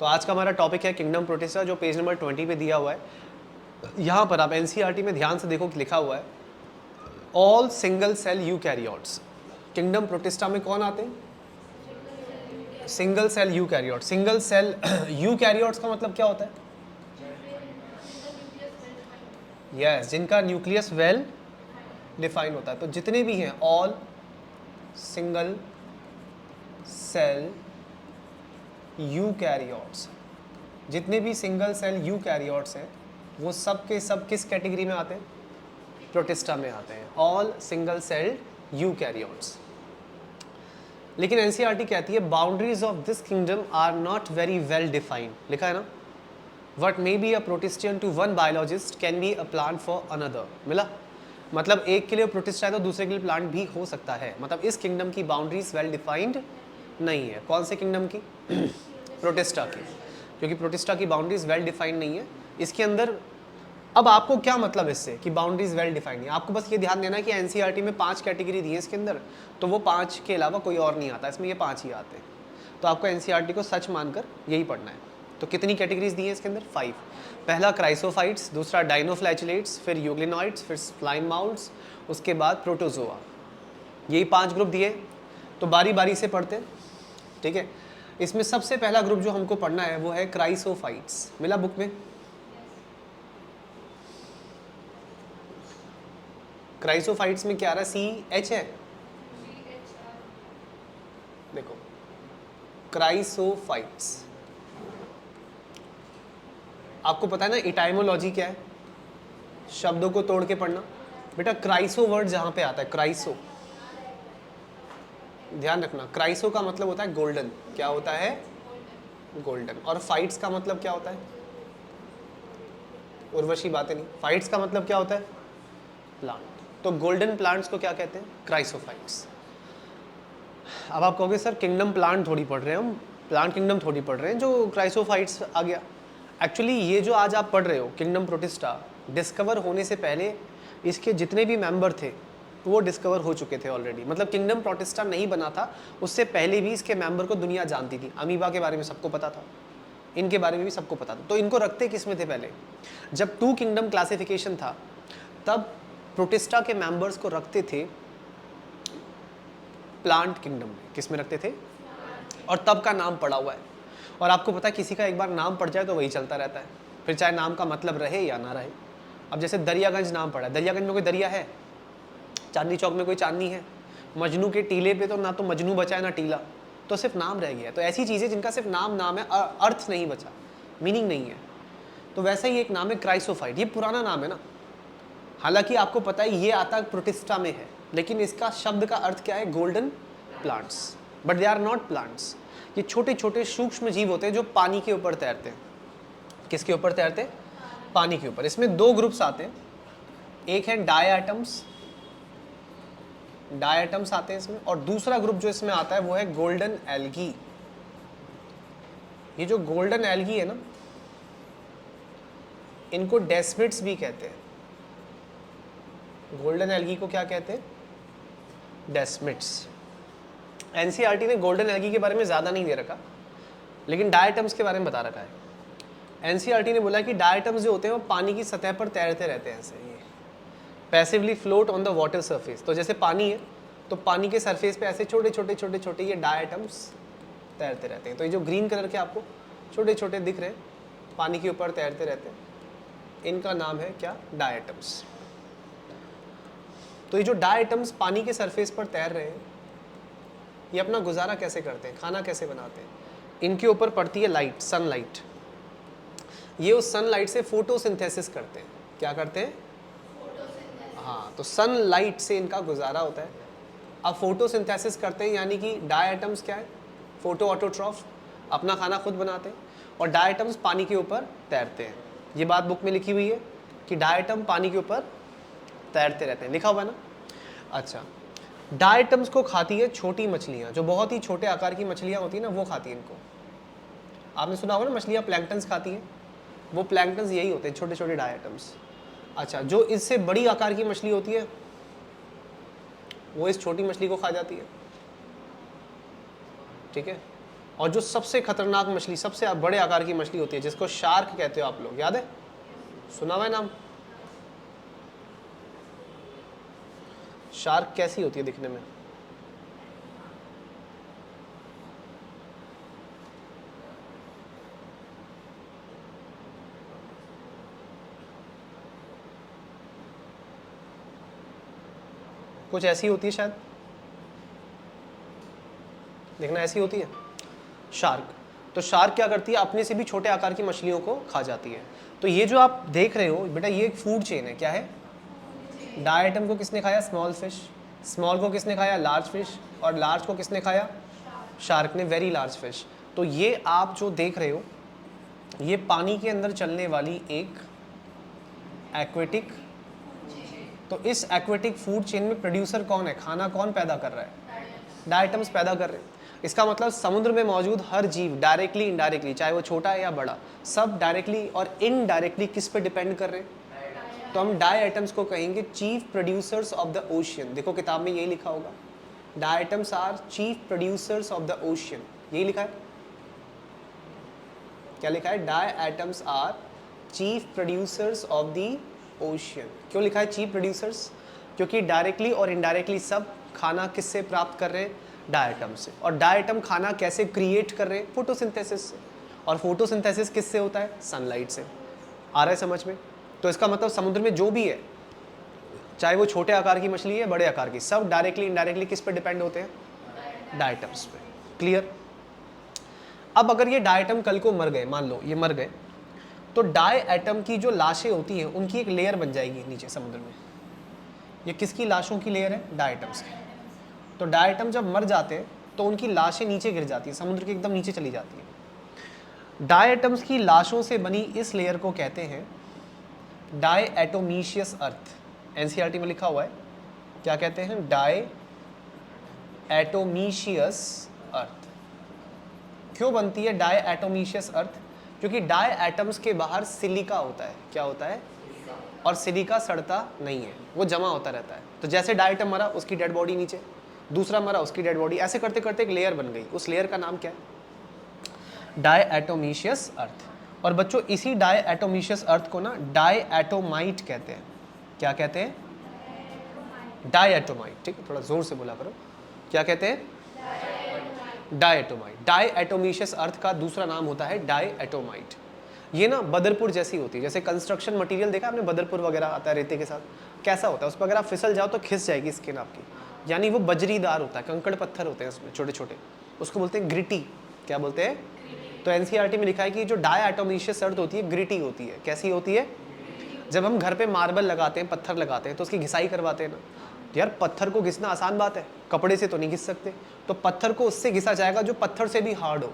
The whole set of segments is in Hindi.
तो आज का हमारा टॉपिक है किंगडम प्रोटिस्टा, जो पेज नंबर 20 पे दिया हुआ है। यहाँ पर आप एनसीईआरटी में ध्यान से देखो कि लिखा हुआ है all single cell eukaryotes. Kingdom protista में कौन आते हैं? Single cell eukaryote. Single cell eukaryotes का मतलब क्या होता है? यस, जिनका न्यूक्लियस वेल डिफाइन होता है। तो जितने भी हैं ऑल सिंगल सेल यूकैरियोट्स, जितने भी सिंगल सेल यूकैरियोट्स हैं वो सब के सब किस कैटेगरी में आते हैं? प्रोटिस्टा में आते हैं, ऑल सिंगल सेल्ड यूकैरियोट्स। लेकिन एनसीईआरटी कहती है boundaries of this kingdom are not very well defined. लिखा है ना, what may be a protistan to one biologist can be a plant for another. मिला? मतलब एक के लिए प्रोटिस्टा है तो दूसरे के लिए प्लांट भी हो सकता है। मतलब इस किंगडम की बाउंड्रीज वेल डिफाइंड नहीं है। कौन से किंगडम की? प्रोटिस्टा की, क्योंकि प्रोटिस्टा की बाउंड्रीज वेल डिफाइंड नहीं है। इसके अंदर अब आपको क्या मतलब इससे कि बाउंड्रीज वेल डिफाइंड है? आपको बस ये ध्यान देना है कि एनसीईआरटी में 5 कैटेगरी दी है इसके अंदर, तो वो 5 के अलावा कोई और नहीं आता, इसमें ये 5 ही आते हैं। तो आपको एनसीईआरटी को सच मानकर यही पढ़ना है। तो कितनी कैटेगरीज दी है इसके अंदर? 5। पहला क्राइसोफाइट्स, दूसरा डाइनोफ्लैचुलेट्स, फिर यूग्लिनॉइड्स, फिर स्लाइम माउल्ट्स, उसके बाद प्रोटोजोआ। यही 5 ग्रुप दिए, तो बारी बारी से पढ़ते हैं, ठीक है। इसमें सबसे पहला ग्रुप जो हमको पढ़ना है वो है क्राइसोफाइट्स। मिला बुक में? क्राइसोफाइट्स में क्या आ रहा है? CH है, देखो क्राइसोफाइट्स। आपको पता है ना इटाइमोलॉजी क्या है? शब्दों को तोड़ के पढ़ना। बेटा क्राइसो वर्ड जहां पे आता है, क्राइसो, ध्यान रखना, क्राइसो का मतलब होता है गोल्डन। क्या होता है? गोल्डन। और फाइट्स का मतलब क्या होता है? उर्वशी बातें नहीं, फाइट्स का मतलब क्या होता है? प्लांट। तो गोल्डन प्लांट्स को क्या कहते हैं? क्राइसोफाइट्स। अब आप कहोगे सर किंगडम प्लांट थोड़ी पढ़ रहे हैं हम, प्लांट किंगडम थोड़ी पढ़ रहे हैं जो क्राइसोफाइट्स आ गया। एक्चुअली ये जो आज आप पढ़ रहे हो किंगडम प्रोटिस्टा, डिस्कवर होने से पहले इसके जितने भी मेंबर थे वो डिस्कवर हो चुके थे ऑलरेडी। मतलब किंगडम प्रोटिस्टा नहीं बना था, उससे पहले भी इसके मेंबर को दुनिया जानती थी। अमीबा के बारे में सबको पता था, इनके बारे में भी सबको पता था। तो इनको रखते किस में थे पहले? जब 2 किंगडम क्लासिफिकेशन था तब प्रोटिस्टा के मेंबर्स को रखते थे प्लांट किंगडम में। किस में रखते थे? और तब का नाम पड़ा हुआ है। और आपको पता है किसी का एक बार नाम पड़ जाए तो वही चलता रहता है, फिर चाहे नाम का मतलब रहे या ना रहे। अब जैसे दरियागंज नाम पड़ा है, दरियागंज में कोई दरिया है? चांदनी चौक में कोई चांदनी है? मजनू के टीले पे तो ना तो मजनू बचा है ना टीला, तो सिर्फ नाम रह गया। तो ऐसी चीज़ें जिनका सिर्फ नाम है, अर्थ नहीं बचा, मीनिंग नहीं है। तो वैसा ही एक नाम है क्राइसोफाइट। ये पुराना नाम है ना, हालांकि आपको पता है ये आता प्रोटिस्टा में है, लेकिन इसका शब्द का अर्थ क्या है? Golden plants. But they are not plants. ये छोटे छोटे सूक्ष्म जीव होते हैं जो पानी के ऊपर तैरते हैं। किसके ऊपर तैरते हैं? पानी के ऊपर। इसमें 2 ग्रुप्स आते हैं, एक है डायटम्स, डायटम्स आते हैं इसमें, और दूसरा ग्रुप जो इसमें आता है वो है गोल्डन एल्गी। ये जो गोल्डन एल्गी है ना, इनको डेस्मिड्स भी कहते हैं। गोल्डन एल्गी को क्या कहते हैं? डेस्मिड्स। एनसीईआरटी ने गोल्डन एल्गी के बारे में ज़्यादा नहीं दे रखा, लेकिन डायटम्स के बारे में बता रखा है। एनसीईआरटी ने बोला कि डायटम्स जो होते हैं वो पानी की सतह पर तैरते रहते हैं, ऐसे ये passively float on the water surface. तो जैसे पानी है तो पानी के सरफेस पे ऐसे छोटे छोटे छोटे छोटे ये डायटम्स तैरते रहते हैं। तो ये जो ग्रीन कलर के आपको छोटे छोटे दिख रहे हैं पानी के ऊपर तैरते रहते हैं, इनका नाम है क्या? डायटम्स। तो ये जो डायटम्स पानी के सरफेस पर तैर रहे हैं, ये अपना गुजारा कैसे करते हैं, खाना कैसे बनाते हैं? इनके ऊपर पड़ती है लाइट, सनलाइट। ये उस सनलाइट से फोटोसिंथेसिस करते हैं। क्या करते हैं? हाँ, तो सनलाइट से इनका गुजारा होता है। अब फोटोसिंथेसिस करते हैं यानी कि डायटम्स क्या है? फोटो ऑटोट्रॉफ, अपना खाना खुद बनाते हैं, और डायटम्स पानी के ऊपर तैरते हैं। ये बात बुक में लिखी हुई है कि डायटम पानी के ऊपर तैरते रहते हैं, लिखा हुआ है ना। अच्छा, डायटम्स को खाती है छोटी मछलियाँ, जो बहुत ही छोटे आकार की मछलियाँ होती है ना, वो खाती है इनको। आपने सुना होगा ना मछलियाँ प्लैंक्टन्स खाती हैं, वो प्लैंक्टन्स यही होते हैं, छोटे छोटे डायटम्स। अच्छा, जो इससे बड़ी आकार की मछली होती है वो इस छोटी मछली को खा जाती है, ठीक है। और जो सबसे खतरनाक मछली, सबसे बड़े आकार की मछली होती है जिसको शार्क कहते हो आप लोग, याद है, सुना हुआ है नाम? शार्क कैसी होती है दिखने में? कुछ ऐसी होती है शायद, देखना ऐसी होती है शार्क। तो शार्क क्या करती है, अपने से भी छोटे आकार की मछलियों को खा जाती है। तो ये जो आप देख रहे हो बेटा, ये एक फूड चेन है। क्या है? डायटम को किसने खाया? Small fish. स्मॉल को किसने खाया? Large fish. और लार्ज को किसने खाया? शार्क ने, वेरी लार्ज फिश। तो ये आप जो देख रहे हो, ये पानी के अंदर चलने वाली एक एक्वेटिक, तो इस एक्वेटिक फूड चेन में प्रोड्यूसर कौन है? खाना कौन पैदा कर रहा है? डायटम्स पैदा कर रहे हैं। इसका मतलब समुद्र में मौजूद हर जीव डायरेक्टली इनडायरेक्टली, चाहे वो छोटा है या बड़ा, सब डायरेक्टली और इनडायरेक्टली किस पे डिपेंड कर रहे हैं? तो हम डायटम्स को कहेंगे chief producers of the ocean. देखो किताब में यही लिखा होगा, diatoms are chief producers of the ocean, यही लिखा है। क्या लिखा है? Diatoms are chief producers of the ocean. क्यों लिखा है चीफ प्रोड्यूसर्स? क्योंकि डायरेक्टली और इनडायरेक्टली सब खाना किससे प्राप्त कर रहे हैं? डायटम से। और डायटम खाना कैसे क्रिएट कर रहे हैं? फोटोसिंथेसिस से। और फोटोसिंथेसिस किससे होता है? सनलाइट से। आ रहा है समझ में? तो इसका मतलब समुद्र में जो भी है, चाहे वो छोटे आकार की मछली है, बड़े आकार की, सब डायरेक्टली इनडायरेक्टली किस पे डिपेंड होते हैं? डायटम्स पे। क्लियर? अब अगर ये डायटम कल को मर गए, मान लो ये मर गए, तो डायटम की जो लाशें होती हैं उनकी एक लेयर बन जाएगी नीचे समुद्र में। ये किसकी लाशों की लेयर है? डायटम्स की। तो डायटम जब मर जाते हैं तो उनकी लाशें नीचे गिर जाती हैं, समुद्र के एकदम नीचे चली जाती हैं। डायटम्स की लाशों से बनी इस लेयर को कहते हैं डायएटोमीशियस अर्थ। एनसीईआरटी में लिखा हुआ है, क्या कहते हैं? डायएटोमीशियस अर्थ। क्यों बनती है डायएटोमीशियस अर्थ? क्योंकि डायएटम्स के बाहर सिलिका होता है। क्या होता है? और सिलिका सड़ता नहीं है, वो जमा होता रहता है। तो जैसे डायटम मरा, उसकी डेड बॉडी नीचे, दूसरा मरा, उसकी डेड बॉडी, ऐसे करते करते एक लेयर बन गई। उस लेयर का नाम क्या है? डायएटोमीशियस अर्थ। और बच्चों इसी डायएटोमीशियस अर्थ को ना डायएटोमाइट कहते हैं। क्या कहते हैं? डायएटोमाइट। ठीक है, थोड़ा जोर से बोला करो। क्या कहते हैं? डायएटोमाइट। डायएटोमीशियस अर्थ का दूसरा नाम होता है डायएटोमाइट। ये ना बदरपुर जैसी होती है, जैसे कंस्ट्रक्शन मटेरियल देखा आपने, बदरपुर वगैरह आता है रेते के साथ, कैसा होता है? उस पर अगर आप फिसल जाओ तो खिस जाएगी स्किन आपकी, यानी वो बजरीदार होता है, कंकड़ पत्थर होते हैं उसमें छोटे छोटे, उसको बोलते हैं ग्रिटी। क्या बोलते हैं? तो एनसीईआरटी में लिखा है कि जो डायएटोमीशियस अर्थ होती है ग्रिटी होती है। कैसी होती है? जब हम घर पे मार्बल लगाते हैं, पत्थर लगाते हैं, तो उसकी घिसाई करवाते हैं ना, तो यार पत्थर को घिसना आसान बात है, कपड़े से तो नहीं घिस सकते। तो पत्थर को उससे घिसा जाएगा जो पत्थर से भी हार्ड हो,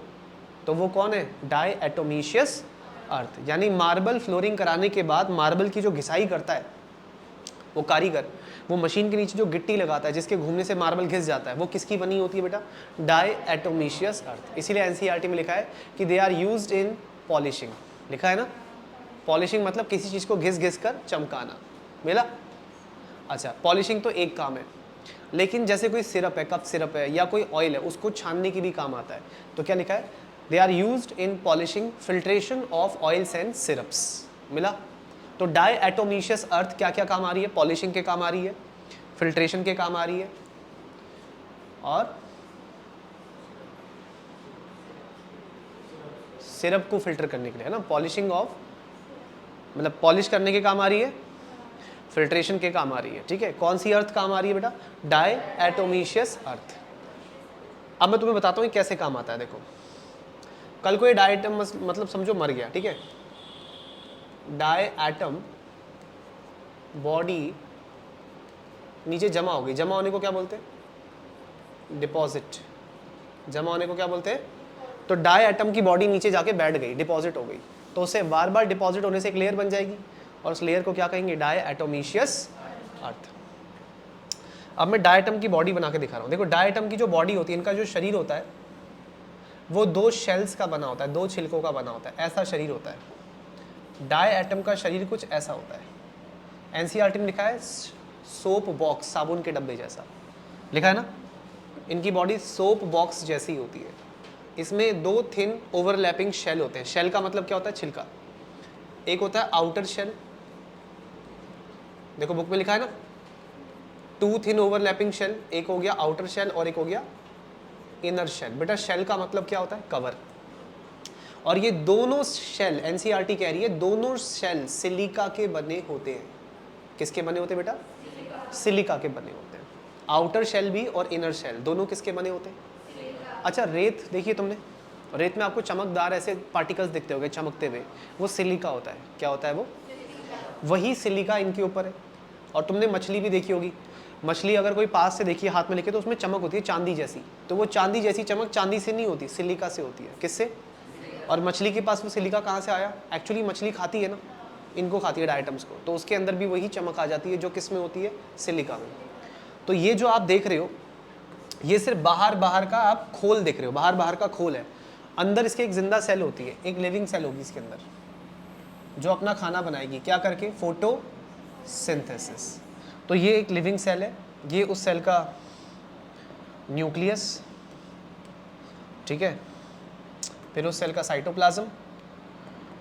तो वो कौन है? डायएटोमीशियस अर्थ। यानी मार्बल फ्लोरिंग कराने के बाद मार्बल की जो घिसाई करता है वो कारीगर, वो मशीन के नीचे जो गिट्टी लगाता है जिसके घूमने से मार्बल घिस जाता है, वो किसकी बनी होती है बेटा? डायएटोमीशियस अर्थ। इसीलिए एनसीईआरटी में लिखा है कि they are used in polishing. लिखा है ना, पॉलिशिंग मतलब किसी चीज़ को घिस घिस कर चमकाना। मिला? अच्छा, पॉलिशिंग तो एक काम है, लेकिन जैसे कोई सिरप है, कप सिरप है या कोई ऑयल है, उसको छानने की भी काम आता है। तो क्या लिखा है? They are used in polishing, filtration of oils and syrups. मिला? तो डायएटोमीशियस अर्थ क्या क्या काम आ रही है? पॉलिशिंग के काम आ रही है, फिल्ट्रेशन के काम आ रही है, और सिरप को फिल्टर करने के लिए, है ना। पॉलिशिंग ऑफ मतलब पॉलिश करने के काम आ रही है, फिल्ट्रेशन के काम आ रही है। ठीक है, कौन सी अर्थ काम आ रही है बेटा? डायएटोमीशियस अर्थ। अब मैं तुम्हें बताता हूँ कैसे काम आता है। देखो, कल को ये डायटम मतलब समझो मर गया, ठीक है, डायएटम बॉडी नीचे जमा हो गई। जमा होने को क्या बोलते हैं? डिपॉजिट। जमा होने को क्या बोलते हैं? तो डायएटम की बॉडी नीचे जाके बैठ गई, डिपॉजिट हो गई, तो उसे बार बार डिपॉजिट होने से एक लेयर बन जाएगी, और उस लेयर को क्या कहेंगे? डायएटोमीशियस अर्थ। अब मैं डायएटम की बॉडी बना के दिखा रहा हूँ। देखो, डायएटम की जो बॉडी होती है, इनका जो शरीर होता है वो 2 शेल्स का बना होता है, 2 छिलकों का बना होता है, ऐसा शरीर होता है। डायएटम का शरीर कुछ ऐसा होता है। एनसीईआरटी में लिखा है सोप बॉक्स, साबुन के डब्बे जैसा। लिखा है ना, इनकी बॉडी सोप बॉक्स जैसी होती है। इसमें दो थिन ओवरलैपिंग शेल होते हैं। शेल का मतलब क्या होता है? छिलका। एक होता है आउटर शेल, देखो बुक में लिखा है ना, टू थिन ओवरलैपिंग शेल, एक हो गया आउटर शेल और एक हो गया इनर शेल। बेटा शेल का मतलब क्या होता है? कवर। और ये दोनों शेल, एनसीईआरटी कह रही है, दोनों शेल सिलिका के बने होते हैं। किसके बने होते हैं बेटा? सिलिका के बने होते हैं। आउटर शेल भी और इनर शेल दोनों किसके बने होते हैं? अच्छा, रेत देखिए तुमने, रेत में आपको चमकदार ऐसे पार्टिकल्स दिखते होंगे चमकते हुए, वो सिलिका होता है। क्या होता है वो? वही सिलिका इनके ऊपर है। और तुमने मछली भी देखी होगी, मछली अगर कोई पास से देखिए हाथ में लेके तो उसमें चमक होती है चांदी जैसी, तो वो चांदी जैसी चमक चांदी से नहीं होती, सिलिका से होती है। किससे? और मछली के पास वो सिलिका कहाँ से आया? एक्चुअली मछली खाती है ना, इनको खाती है डायटम्स को, तो उसके अंदर भी वही चमक आ जाती है जो किस में होती है? सिलिका में। तो ये जो आप देख रहे हो ये सिर्फ बाहर बाहर का आप खोल देख रहे हो, बाहर बाहर का खोल है। अंदर इसके एक जिंदा सेल होती है, एक लिविंग सेल होगी इसके अंदर, जो अपना खाना बनाएगी। क्या करके? फोटोसिंथेसिस। तो ये एक लिविंग सेल है, ये उस सेल का न्यूक्लियस, ठीक है, फिर उस सेल का साइटोप्लाज्म।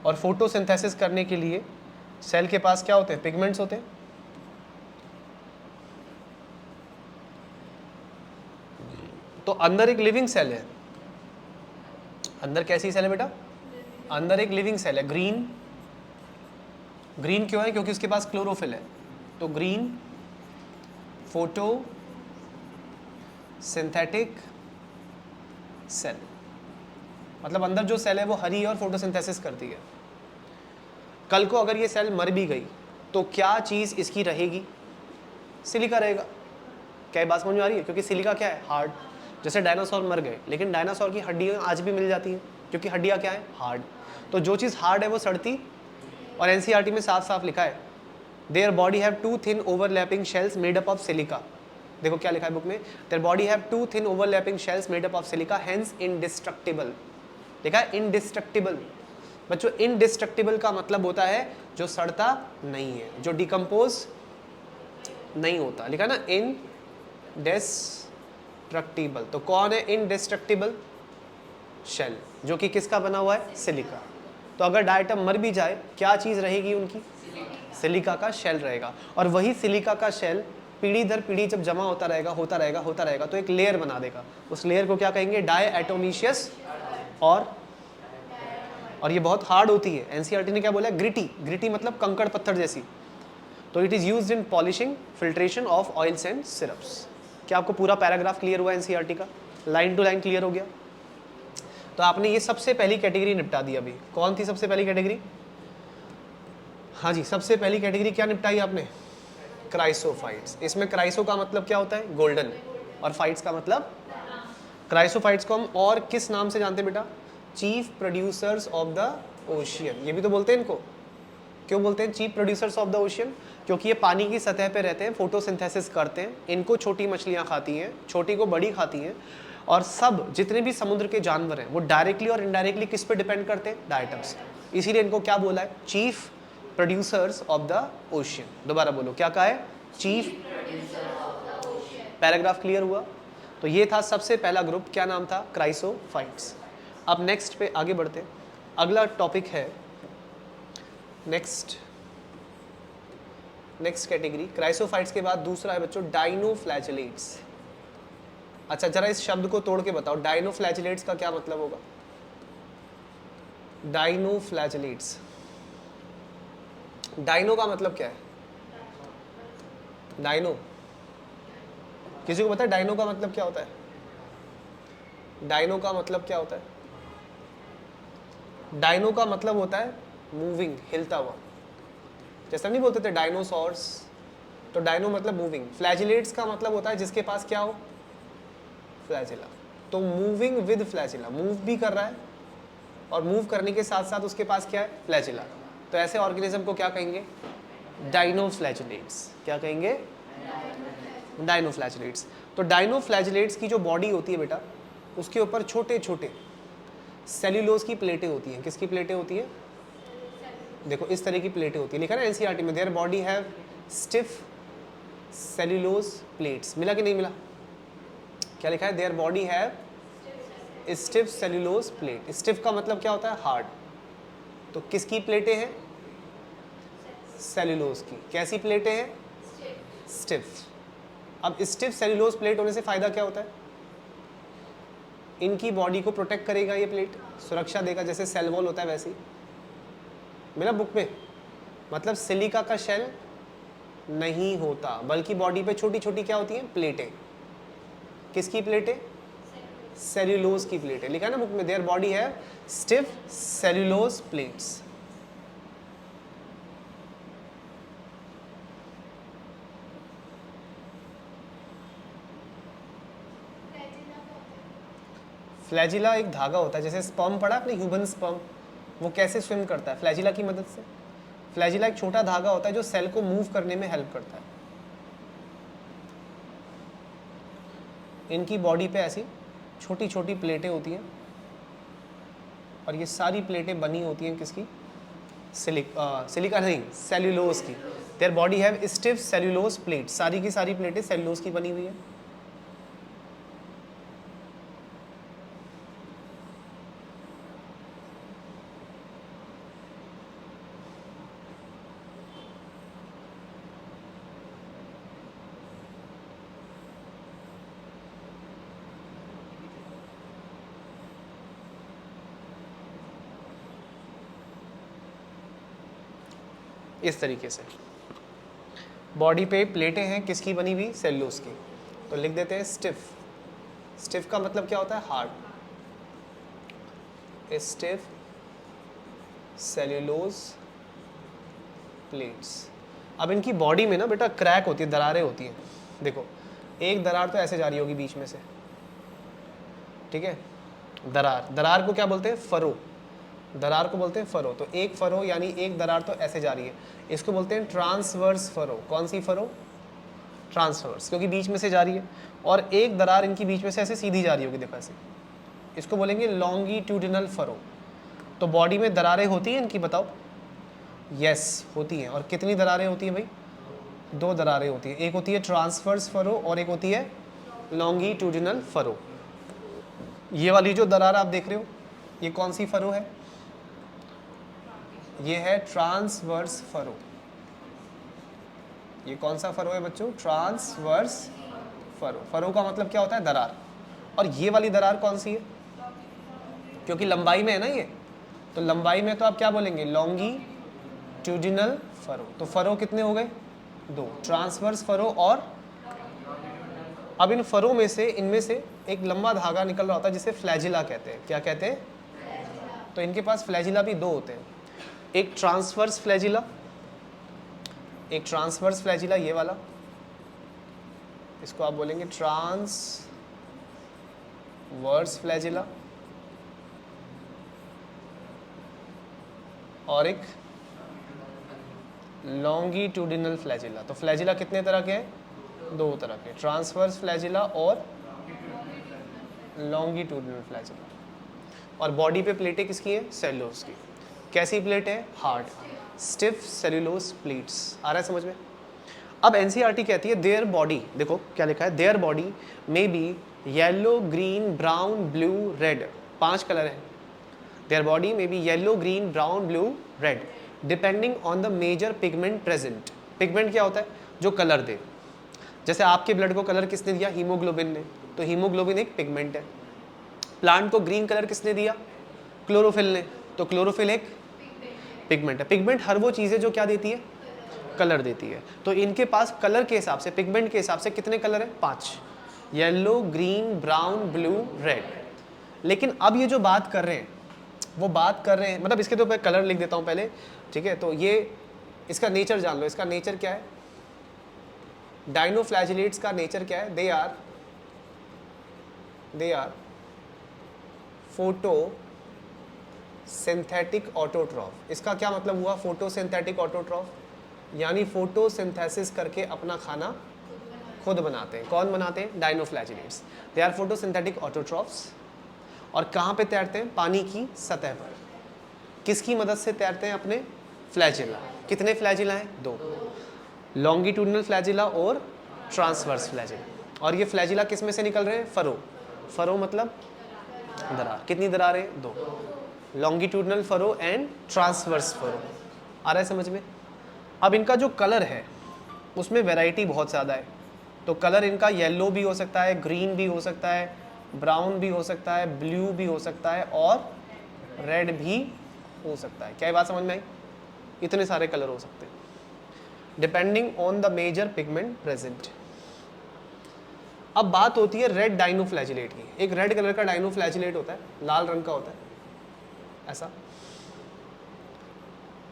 और फोटोसिंथेसिस करने के लिए सेल के पास क्या होते हैं? पिगमेंट्स होते हैं। तो अंदर एक लिविंग सेल है, अंदर कैसी सेल है बेटा? अंदर एक लिविंग सेल है, ग्रीन। ग्रीन क्यों है? क्योंकि उसके पास क्लोरोफिल है। तो ग्रीन फोटो सिंथेटिक सेल, मतलब अंदर जो सेल है वो हरी और फोटोसिंथेसिस करती है। कल को अगर ये सेल मर भी गई तो क्या चीज़ इसकी रहेगी? सिलिका रहेगा। क्या ये बात समझ में आ रही है? क्योंकि सिलिका क्या है? हार्ड। जैसे डायनासोर मर गए, लेकिन डायनासोर की हड्डियाँ आज भी मिल जाती हैं, क्योंकि हड्डियाँ क्या है? हार्ड। तो जो चीज़ हार्ड है वो सड़ती, और एनसीईआरटी में साफ साफ लिखा है, their body have two thin overlapping shells made up of silica. देखो क्या लिखा है बुक में, their body have two thin overlapping shells made up of silica, hence indestructible. लिखा है इनडिस्ट्रक्टिबल। बच्चों इनडिस्ट्रक्टिबल का मतलब होता है जो सड़ता नहीं है, जो डिकम्पोज नहीं होता। लिखा ना इनडिस्ट्रक्टिबल। तो कौन है इनडिस्ट्रक्टिबल? शेल, जो कि किसका बना हुआ है? सिलिका। तो अगर डायटम मर भी जाए, क्या चीज़ रहेगी उनकी? सिलिका का शेल रहेगा। और वही सिलिका का शेल पीढ़ी दर पीढ़ी जब जमा होता रहेगा होता रहेगा होता रहेगा तो एक लेयर बना देगा। उस लेयर को क्या कहेंगे? डायएटोमिशियस। और ये बहुत हार्ड होती है। एनसीईआरटी ने क्या बोला? ग्रिटी। ग्रिटी मतलब कंकड़ पत्थर जैसी। तो it is used in polishing, filtration of oils and syrups. क्या आपको पूरा पैराग्राफ क्लियर हुआ एनसीईआरटी का? लाइन टू लाइन क्लियर हो गया? तो आपने ये सबसे पहली कैटेगरी निपटा दी। अभी कौन थी सबसे पहली कैटेगरी? हाँ जी, सबसे पहली कैटेगरी क्या निपटाई आपने? क्राइसोफाइट्स। इसमें क्राइसो का मतलब क्या होता है? गोल्डन। और फाइट्स का मतलब? क्राइसोफाइट्स को हम और किस नाम से जानते हैं बेटा? Chief producers of the ocean. ये भी तो बोलते हैं इनको। क्यों बोलते हैं chief producers of the ocean? क्योंकि ये पानी की सतह पे रहते हैं, फोटोसिंथेसिस करते हैं। इनको छोटी मछलियाँ खाती हैं, छोटी को बड़ी खाती हैं। और सब जितने भी समुद्र के जानवर हैं वो डायरेक्टली और इनडायरेक्टली किस पे डिपेंड करते हैं? डायटम्स। इसीलिए इनको क्या बोला है? Chief producers of the ocean. दोबारा बोलो, क्या कहा है? चीफ। पैराग्राफ क्लियर हुआ? तो ये था सबसे पहला ग्रुप, क्या नाम था? क्राइसोफाइट्स। अब नेक्स्ट पे आगे बढ़ते हैं। अगला टॉपिक है नेक्स्ट कैटेगरी। क्राइसोफाइट्स के बाद दूसरा है बच्चों डाइनोफ्लैजेलेट्स। अच्छा जरा इस शब्द को तोड़ के बताओ, डाइनोफ्लैजेलेट्स का क्या मतलब होगा? डाइनोफ्लैजेलेट्स, डाइनो का मतलब क्या है? डाइनो, किसी को पता है डाइनो का मतलब क्या होता है? डाइनो का मतलब क्या होता है? डाइनो का मतलब होता है मूविंग, हिलता हुआ। जैसा नहीं बोलते थे डायनोसॉर्स, तो डाइनो मतलब मूविंग। फ्लैजिलेट्स का मतलब होता है जिसके पास क्या हो? फ्लैजिला। तो मूविंग विद फ्लैजिला, मूव भी कर रहा है और मूव करने के साथ साथ उसके पास क्या है? फ्लैजिला। तो ऐसे ऑर्गेनिज्म को क्या कहेंगे? डाइनोफ्लैजिलेट्स। क्या कहेंगे? डाइनोफ्लैजिलेट्स। तो डाइनोफ्लैजिलेट्स की जो बॉडी होती है बेटा, उसके ऊपर छोटे छोटे सेल्यूलोज की प्लेटें होती हैं। किसकी प्लेटें होती हैं? देखो इस तरह की प्लेटें होती है। लिखा ना एनसीईआरटी में, their body have stiff cellulose plates. मिला कि नहीं मिला? क्या लिखा है? Their body have stiff cellulose plate. Stiff का मतलब क्या होता है? हार्ड। तो किसकी प्लेटें हैं? सेल्यूलोज की। कैसी प्लेटें हैं? स्टिफ। अब स्टिफ सेल्यूलोज प्लेट होने से फायदा क्या होता है? इनकी बॉडी को प्रोटेक्ट करेगा ये प्लेट, सुरक्षा देगा, जैसे सेल वॉल होता है वैसे ही। मेरा बुक में मतलब सिलिका का शेल नहीं होता, बल्कि बॉडी पे छोटी छोटी क्या होती हैं? प्लेटें। किसकी प्लेटें? सेल्यूलोज की प्लेटें। लिखा है ना बुक में, देयर बॉडी है स्टिफ सेल्यूलोज प्लेट्स। फ्लैजिला एक धागा होता है, जैसे स्पर्म पड़ा अपने ह्यूमन स्पर्म, वो कैसे स्विम करता है? फ्लैजिला की मदद से। फ्लैजिला एक छोटा धागा होता है जो सेल को मूव करने में हेल्प करता है। इनकी बॉडी पे ऐसी छोटी छोटी प्लेटें होती हैं, और ये सारी प्लेटें बनी होती हैं किसकी? सिलिका नहीं, सेल्यूलोज की। There body have stiff cellulose plate. सारी की सारी प्लेटें सेल्यूलोज की बनी हुई है। इस तरीके से बॉडी पे प्लेटें हैं, किसकी बनी हुई? सेल्यूलोज की। तो लिख देते हैं स्टिफ। स्टिफ का मतलब क्या होता है? हार्ड। Stiff cellulose plates. अब इनकी बॉडी में ना बेटा क्रैक होती है, दरारें होती हैं। देखो, एक दरार तो ऐसे जा रही होगी बीच में से, ठीक है? दरार को क्या बोलते हैं? फरो। दरार को बोलते हैं फरो। तो एक फरो यानी एक दरार तो ऐसे जा रही है, इसको बोलते हैं ट्रांसवर्स फरो। कौन सी फरो? ट्रांसवर्स, क्योंकि बीच में से जा रही है। और एक दरार इनकी बीच में से ऐसे सीधी जा रही होगी, देखो ऐसे, इसको बोलेंगे लॉन्गिट्यूडिनल फरो। तो बॉडी में दरारें होती हैं इनकी, बताओ? यस, होती हैं। और कितनी दरारें होती हैं भाई? 2 दरारें होती हैं। एक होती है ट्रांसवर्स फरो और एक होती है लॉन्गिट्यूडिनल फरो। ये वाली जो दरार आप देख रहे हो, ये कौन सी फरो है? ये है ट्रांसवर्स फरो। ये कौन सा फरो है बच्चों? Transverse furrow. फरो का मतलब क्या होता है? दरार। और ये वाली दरार कौन सी है? क्योंकि लंबाई में है ना ये, तो लंबाई में तो आप क्या बोलेंगे? Longitudinal furrow. तो फरो कितने हो गए? 2। Transverse furrow. और अब इन फरो में से, इनमें से एक लंबा धागा निकल रहा होता है जिसे फ्लैजिला कहते हैं। क्या कहते हैं? तो इनके पास फ्लैजिला भी 2 होते हैं, एक ट्रांसवर्स फ्लैजिला, एक ट्रांसवर्स फ्लैजिला ये वाला, इसको आप बोलेंगे ट्रांसवर्स फ्लैजिला, और एक लॉन्गिट्यूडिनल फ्लैजिला। तो फ्लैजिला कितने तरह के हैं? 2 तरह के, ट्रांसवर्स फ्लैजिला और लॉन्गिट्यूडिनल फ्लैजिला। और बॉडी पे प्लेटें किसकी हैं? सेल्यूलोज की। कैसी प्लेट है? Hard, stiff cellulose plates. आ रहा है समझ में? अब एनसीईआरटी कहती है देयर बॉडी, देखो क्या लिखा है, their body may be yellow, green, brown, blue, red. 5 colour हैं। Their body may be yellow, green, brown, blue, red, depending on the major pigment present. Pigment क्या होता है? जो कलर दे। जैसे आपके ब्लड को कलर किसने दिया? हीमोग्लोबिन ने। तो हीमोग्लोबिन एक पिगमेंट है। प्लांट को ग्रीन कलर किसने दिया? क्लोरोफिल ने। तो क्लोरोफिल एक पिगमेंट है। पिगमेंट हर वो चीज़ है जो क्या देती है? कलर देती है। तो इनके पास कलर के हिसाब से, पिगमेंट के हिसाब से कितने कलर हैं? 5। Yellow, green, brown, blue, red. लेकिन अब ये जो बात कर रहे हैं, वो बात कर रहे हैं, मतलब इसके तो मैं कलर लिख देता हूँ पहले, ठीक है? तो ये इसका नेचर जान लो। इसका नेचर क्या है? डाइनोफ्लैजिलेट्स का नेचर क्या है? They are photosynthetic autotroph. इसका क्या मतलब हुआ? फोटोसिंथेटिक ऑटोट्रॉफ यानी फोटोसिंथेसिस करके अपना खाना खुद बनाते हैं। कौन बनाते हैं? Dinoflagellates. They are photosynthetic autotrophs. और कहाँ पे तैरते हैं? पानी की सतह पर। किसकी मदद से तैरते हैं? अपने फ्लैजिला। कितने फ्लैजिला हैं? 2, लॉन्गिट्यूडिनल फ्लैजिला और ट्रांसवर्स फ्लैजिला। और ये फ्लैजिला किस में से निकल रहे हैं? फरो। फरो मतलब दरार। कितनी दरारें? 2। Longitudinal furrow and transverse furrow. आ रहा है समझ में? अब इनका जो कलर है उसमें वैरायटी बहुत ज़्यादा है। तो कलर इनका येलो भी हो सकता है, ग्रीन भी हो सकता है, ब्राउन भी हो सकता है, ब्लू भी हो सकता है और रेड भी हो सकता है। क्या ये बात समझ में आई? इतने सारे कलर हो सकते हैं depending on the major pigment present. अब बात होती है रेड डाइनोफ्लैजिलेट की। एक रेड कलर का डाइनोफ्लैजिलेट होता है, लाल रंग का होता है, ऐसा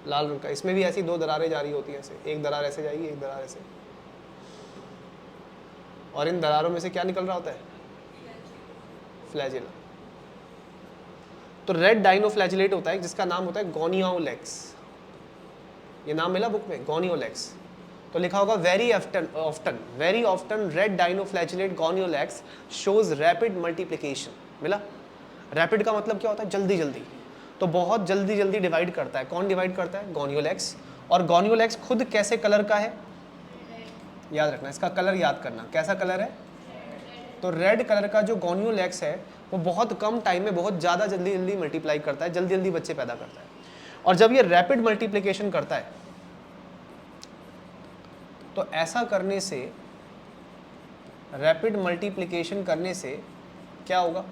लाल रंग का। इसमें भी ऐसी 2 दरारें जारी होती हैं, ऐसे एक दरार ऐसे जाएगी, एक दरार ऐसे, और इन दरारों में से क्या निकल रहा होता है? फ्लैजिला। तो रेड डाइनोफ्लैजिलेट होता है जिसका नाम होता है गोनियोलेक्स। ये नाम मिला बुक में, गोनियोलेक्स। तो लिखा होगा very often red dinoflagellate Gonyaulax shows rapid multiplication. मिला? रैपिड का मतलब क्या होता है? जल्दी जल्दी। तो बहुत जल्दी जल्दी डिवाइड करता है। कौन डिवाइड करता है? गोनियोलेक्स। और गोनियोलेक्स खुद कैसे कलर का है? याद रखना, इसका कलर याद करना। कैसा कलर है? तो रेड कलर का जो गोनियोलेक्स है वो बहुत कम टाइम में बहुत ज़्यादा जल्दी जल्दी मल्टीप्लाई करता है, जल्दी जल्दी बच्चे पैदा करता है। और जब ये रैपिड मल्टीप्लिकेशन करता है तो ऐसा करने से, रैपिड मल्टीप्लिकेशन करने से क्या होगा?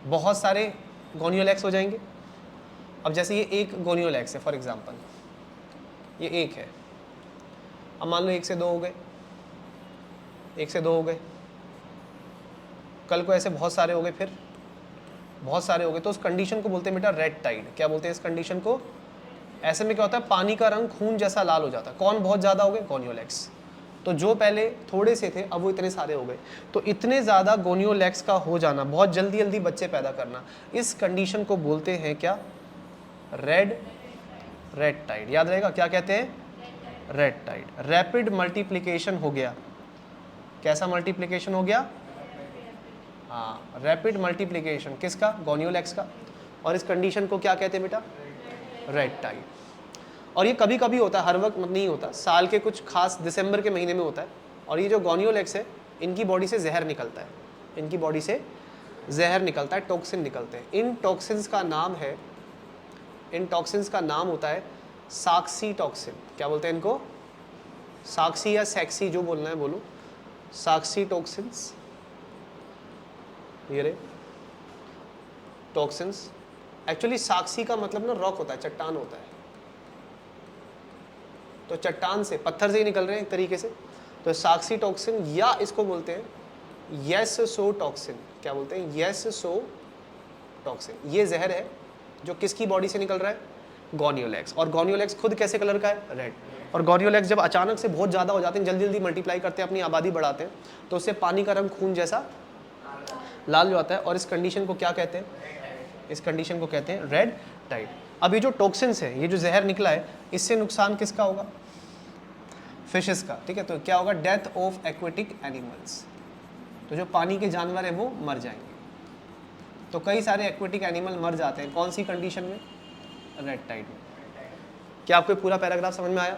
बहुत सारे गोनियोलेक्स हो जाएंगे। अब जैसे ये एक गोनियोलेक्स है फॉर एग्जांपल, ये एक है। अब मान लो 1 से 2 हो गए, 1 से 2 हो गए, कल को ऐसे बहुत सारे हो गए, फिर बहुत सारे हो गए। तो उस कंडीशन को बोलते हैं बेटा रेड टाइड। क्या बोलते हैं इस कंडीशन को? ऐसे में क्या होता है? पानी का रंग खून जैसा लाल हो जाता है। कौन बहुत ज़्यादा हो गए? गोनियोलेक्स। तो जो पहले थोड़े से थे अब वो इतने सारे हो गए। तो इतने ज़्यादा गोनियोलेक्स का हो जाना, बहुत जल्दी जल्दी बच्चे पैदा करना, इस कंडीशन को बोलते हैं क्या? Red tide. याद रहेगा, क्या कहते हैं? Red Tide. रैपिड मल्टीप्लिकेशन हो गया। कैसा मल्टीप्लिकेशन हो गया? हाँ, रैपिड मल्टीप्लिकेशन किसका? गोनियोलेक्स का। और इस कंडीशन को क्या कहते हैं बेटा? Red tide. और ये कभी कभी होता है, हर वक्त नहीं होता। साल के कुछ खास दिसंबर के महीने में होता है। और ये जो गोनियोलेक्स है इनकी बॉडी से जहर निकलता है, इनकी बॉडी से जहर निकलता है, टॉक्सिन निकलते हैं। इन टॉक्सिन्स का नाम है, इन टॉक्सिन्स का नाम होता है साक्सी टॉक्सिन। क्या बोलते हैं इनको? साक्सी या सेक्सी, जो बोलना है बोलो। साक्सी टॉक्सिन्स, ये रहे टॉक्सिन्स। एक्चुअली साक्सी का मतलब ना रॉक होता है, चट्टान होता है। तो चट्टान से, पत्थर से ही निकल रहे हैं एक तरीके से। तो साक्सी टॉक्सिन, या इसको बोलते हैं येसो टॉक्सिन। क्या बोलते हैं? येसो टॉक्सिन। ये जहर है जो किसकी बॉडी से निकल रहा है? गोनियोलेक्स। और गोनियोलेक्स खुद कैसे कलर का है? रेड। और गोनियोलेक्स जब अचानक से बहुत ज़्यादा हो जाते हैं, जल्दी जल्दी मल्टीप्लाई करते हैं, अपनी आबादी बढ़ाते हैं, तो उससे पानी का रंग खून जैसा लाल हो जाता है। और इस कंडीशन को क्या कहते हैं? इस कंडीशन को कहते हैं रेड टाइड। अब ये जो टॉक्सिन्स है, ये जो जहर निकला है, इससे नुकसान किसका होगा? फिशेस का। ठीक है, तो क्या होगा? Death of aquatic animals. तो जो पानी के जानवर हैं वो मर जाएंगे। तो कई सारे एक्वेटिक एनिमल मर जाते हैं। कौन सी कंडीशन में? रेड टाइड में। क्या आपको पूरा पैराग्राफ समझ में आया?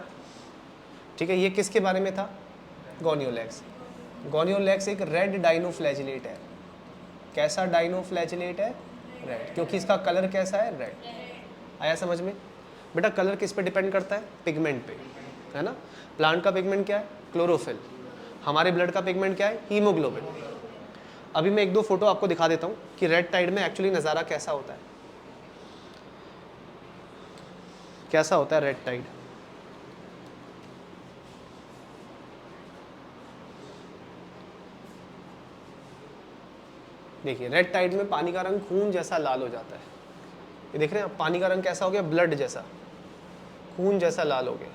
ठीक है, ये किसके बारे में था? गोनियोलेक्स। गोनियोलेक्स एक रेड डाइनोफ्लैजिलेट है। कैसा डाइनोफ्लैजिलेट है? रेड, क्योंकि इसका कलर कैसा है? रेड। आया समझ में? बेटा कलर किस पे डिपेंड करता है? पिगमेंट पे, है ना। प्लांट का पिगमेंट क्या है? क्लोरोफिल। हमारे ब्लड का पिगमेंट क्या है? हीमोग्लोबिन। अभी मैं 1-2 फोटो आपको दिखा देता हूँ कि रेड टाइड में एक्चुअली नज़ारा कैसा होता है। कैसा होता है रेड टाइड? देखिए, रेड टाइड में पानी का रंग खून जैसा लाल हो जाता है। ये देख रहे हैं आप, पानी का रंग कैसा हो गया? ब्लड जैसा, खून जैसा लाल हो गया।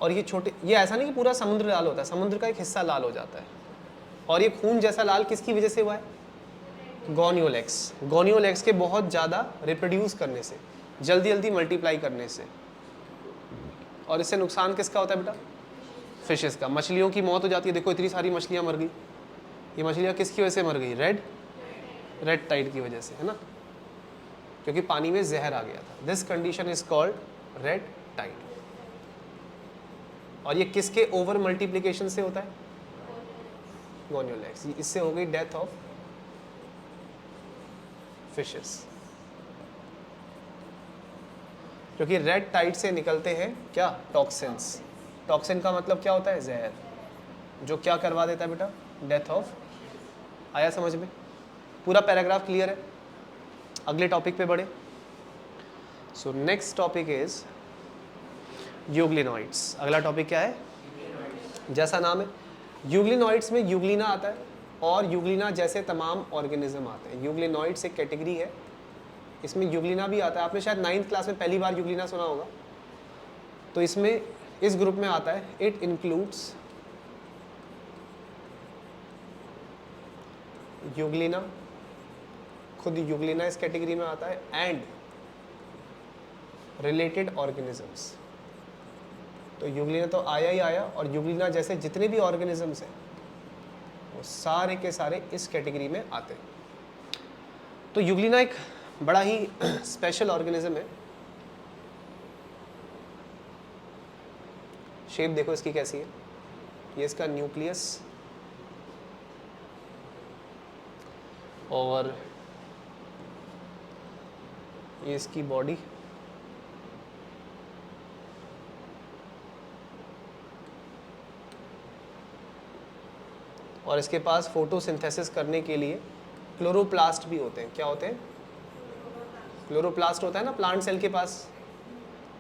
और ये छोटे, ये ऐसा नहीं कि पूरा समुद्र लाल होता है, समुद्र का एक हिस्सा लाल हो जाता है। और ये खून जैसा लाल किसकी वजह से हुआ है? गोनियोलेक्स। गोनियोलेक्स के बहुत ज़्यादा रिप्रोड्यूस करने से, जल्दी जल्दी मल्टीप्लाई करने से। और इससे नुकसान किसका होता है बेटा? फिशेस का। मछलियों की मौत हो जाती है। देखो इतनी सारी मछलियाँ मर गई। ये मछलियाँ किसकी वजह से मर गई? रेड टाइड की वजह से, है ना, क्योंकि पानी में जहर आ गया था। This condition is called red tide. और ये किसके ओवर मल्टीप्लिकेशन से होता है? गोनियोलेक्स। इससे हो गई डेथ ऑफ फिशेस, क्योंकि रेड टाइड से निकलते हैं क्या, टॉक्सिन्स। टॉक्सिन का मतलब क्या होता है, जहर, जो क्या करवा देता है बेटा, डेथ ऑफ। आया समझ में? पूरा पैराग्राफ क्लियर है? अगले टॉपिक पे बढ़े। So next topic is euglenoids. अगला टॉपिक क्या है, जैसा नाम है यूग्लिनॉइड्स में यूग्लिना आता है और यूग्लिना जैसे तमाम ऑर्गेनिज्म आते हैं। यूग्लिनॉइड्स एक कैटेगरी है, इसमें यूग्लिना भी आता है। आपने शायद 9th क्लास में पहली बार यूग्लिना सुना होगा। तो इसमें इस ग्रुप में आता है, इट इंक्लूड्स यूग्लिना, खुद यूग्लिना इस कैटेगरी में आता है, एंड रिलेटेड ऑर्गेनिजम्स। तो यूग्लिना तो आया ही आया, और यूग्लिना जैसे जितने भी ऑर्गेनिजम्स हैं वो सारे के सारे इस कैटेगरी में आते हैं। तो यूग्लिना एक बड़ा ही स्पेशल ऑर्गेनिज्म है। शेप देखो इसकी कैसी है, ये इसका न्यूक्लियस, और ये इसकी बॉडी, और इसके पास फोटोसिंथेसिस करने के लिए क्लोरोप्लास्ट भी होते हैं। क्या होते हैं, क्लोरोप्लास्ट होता है ना प्लांट सेल के पास,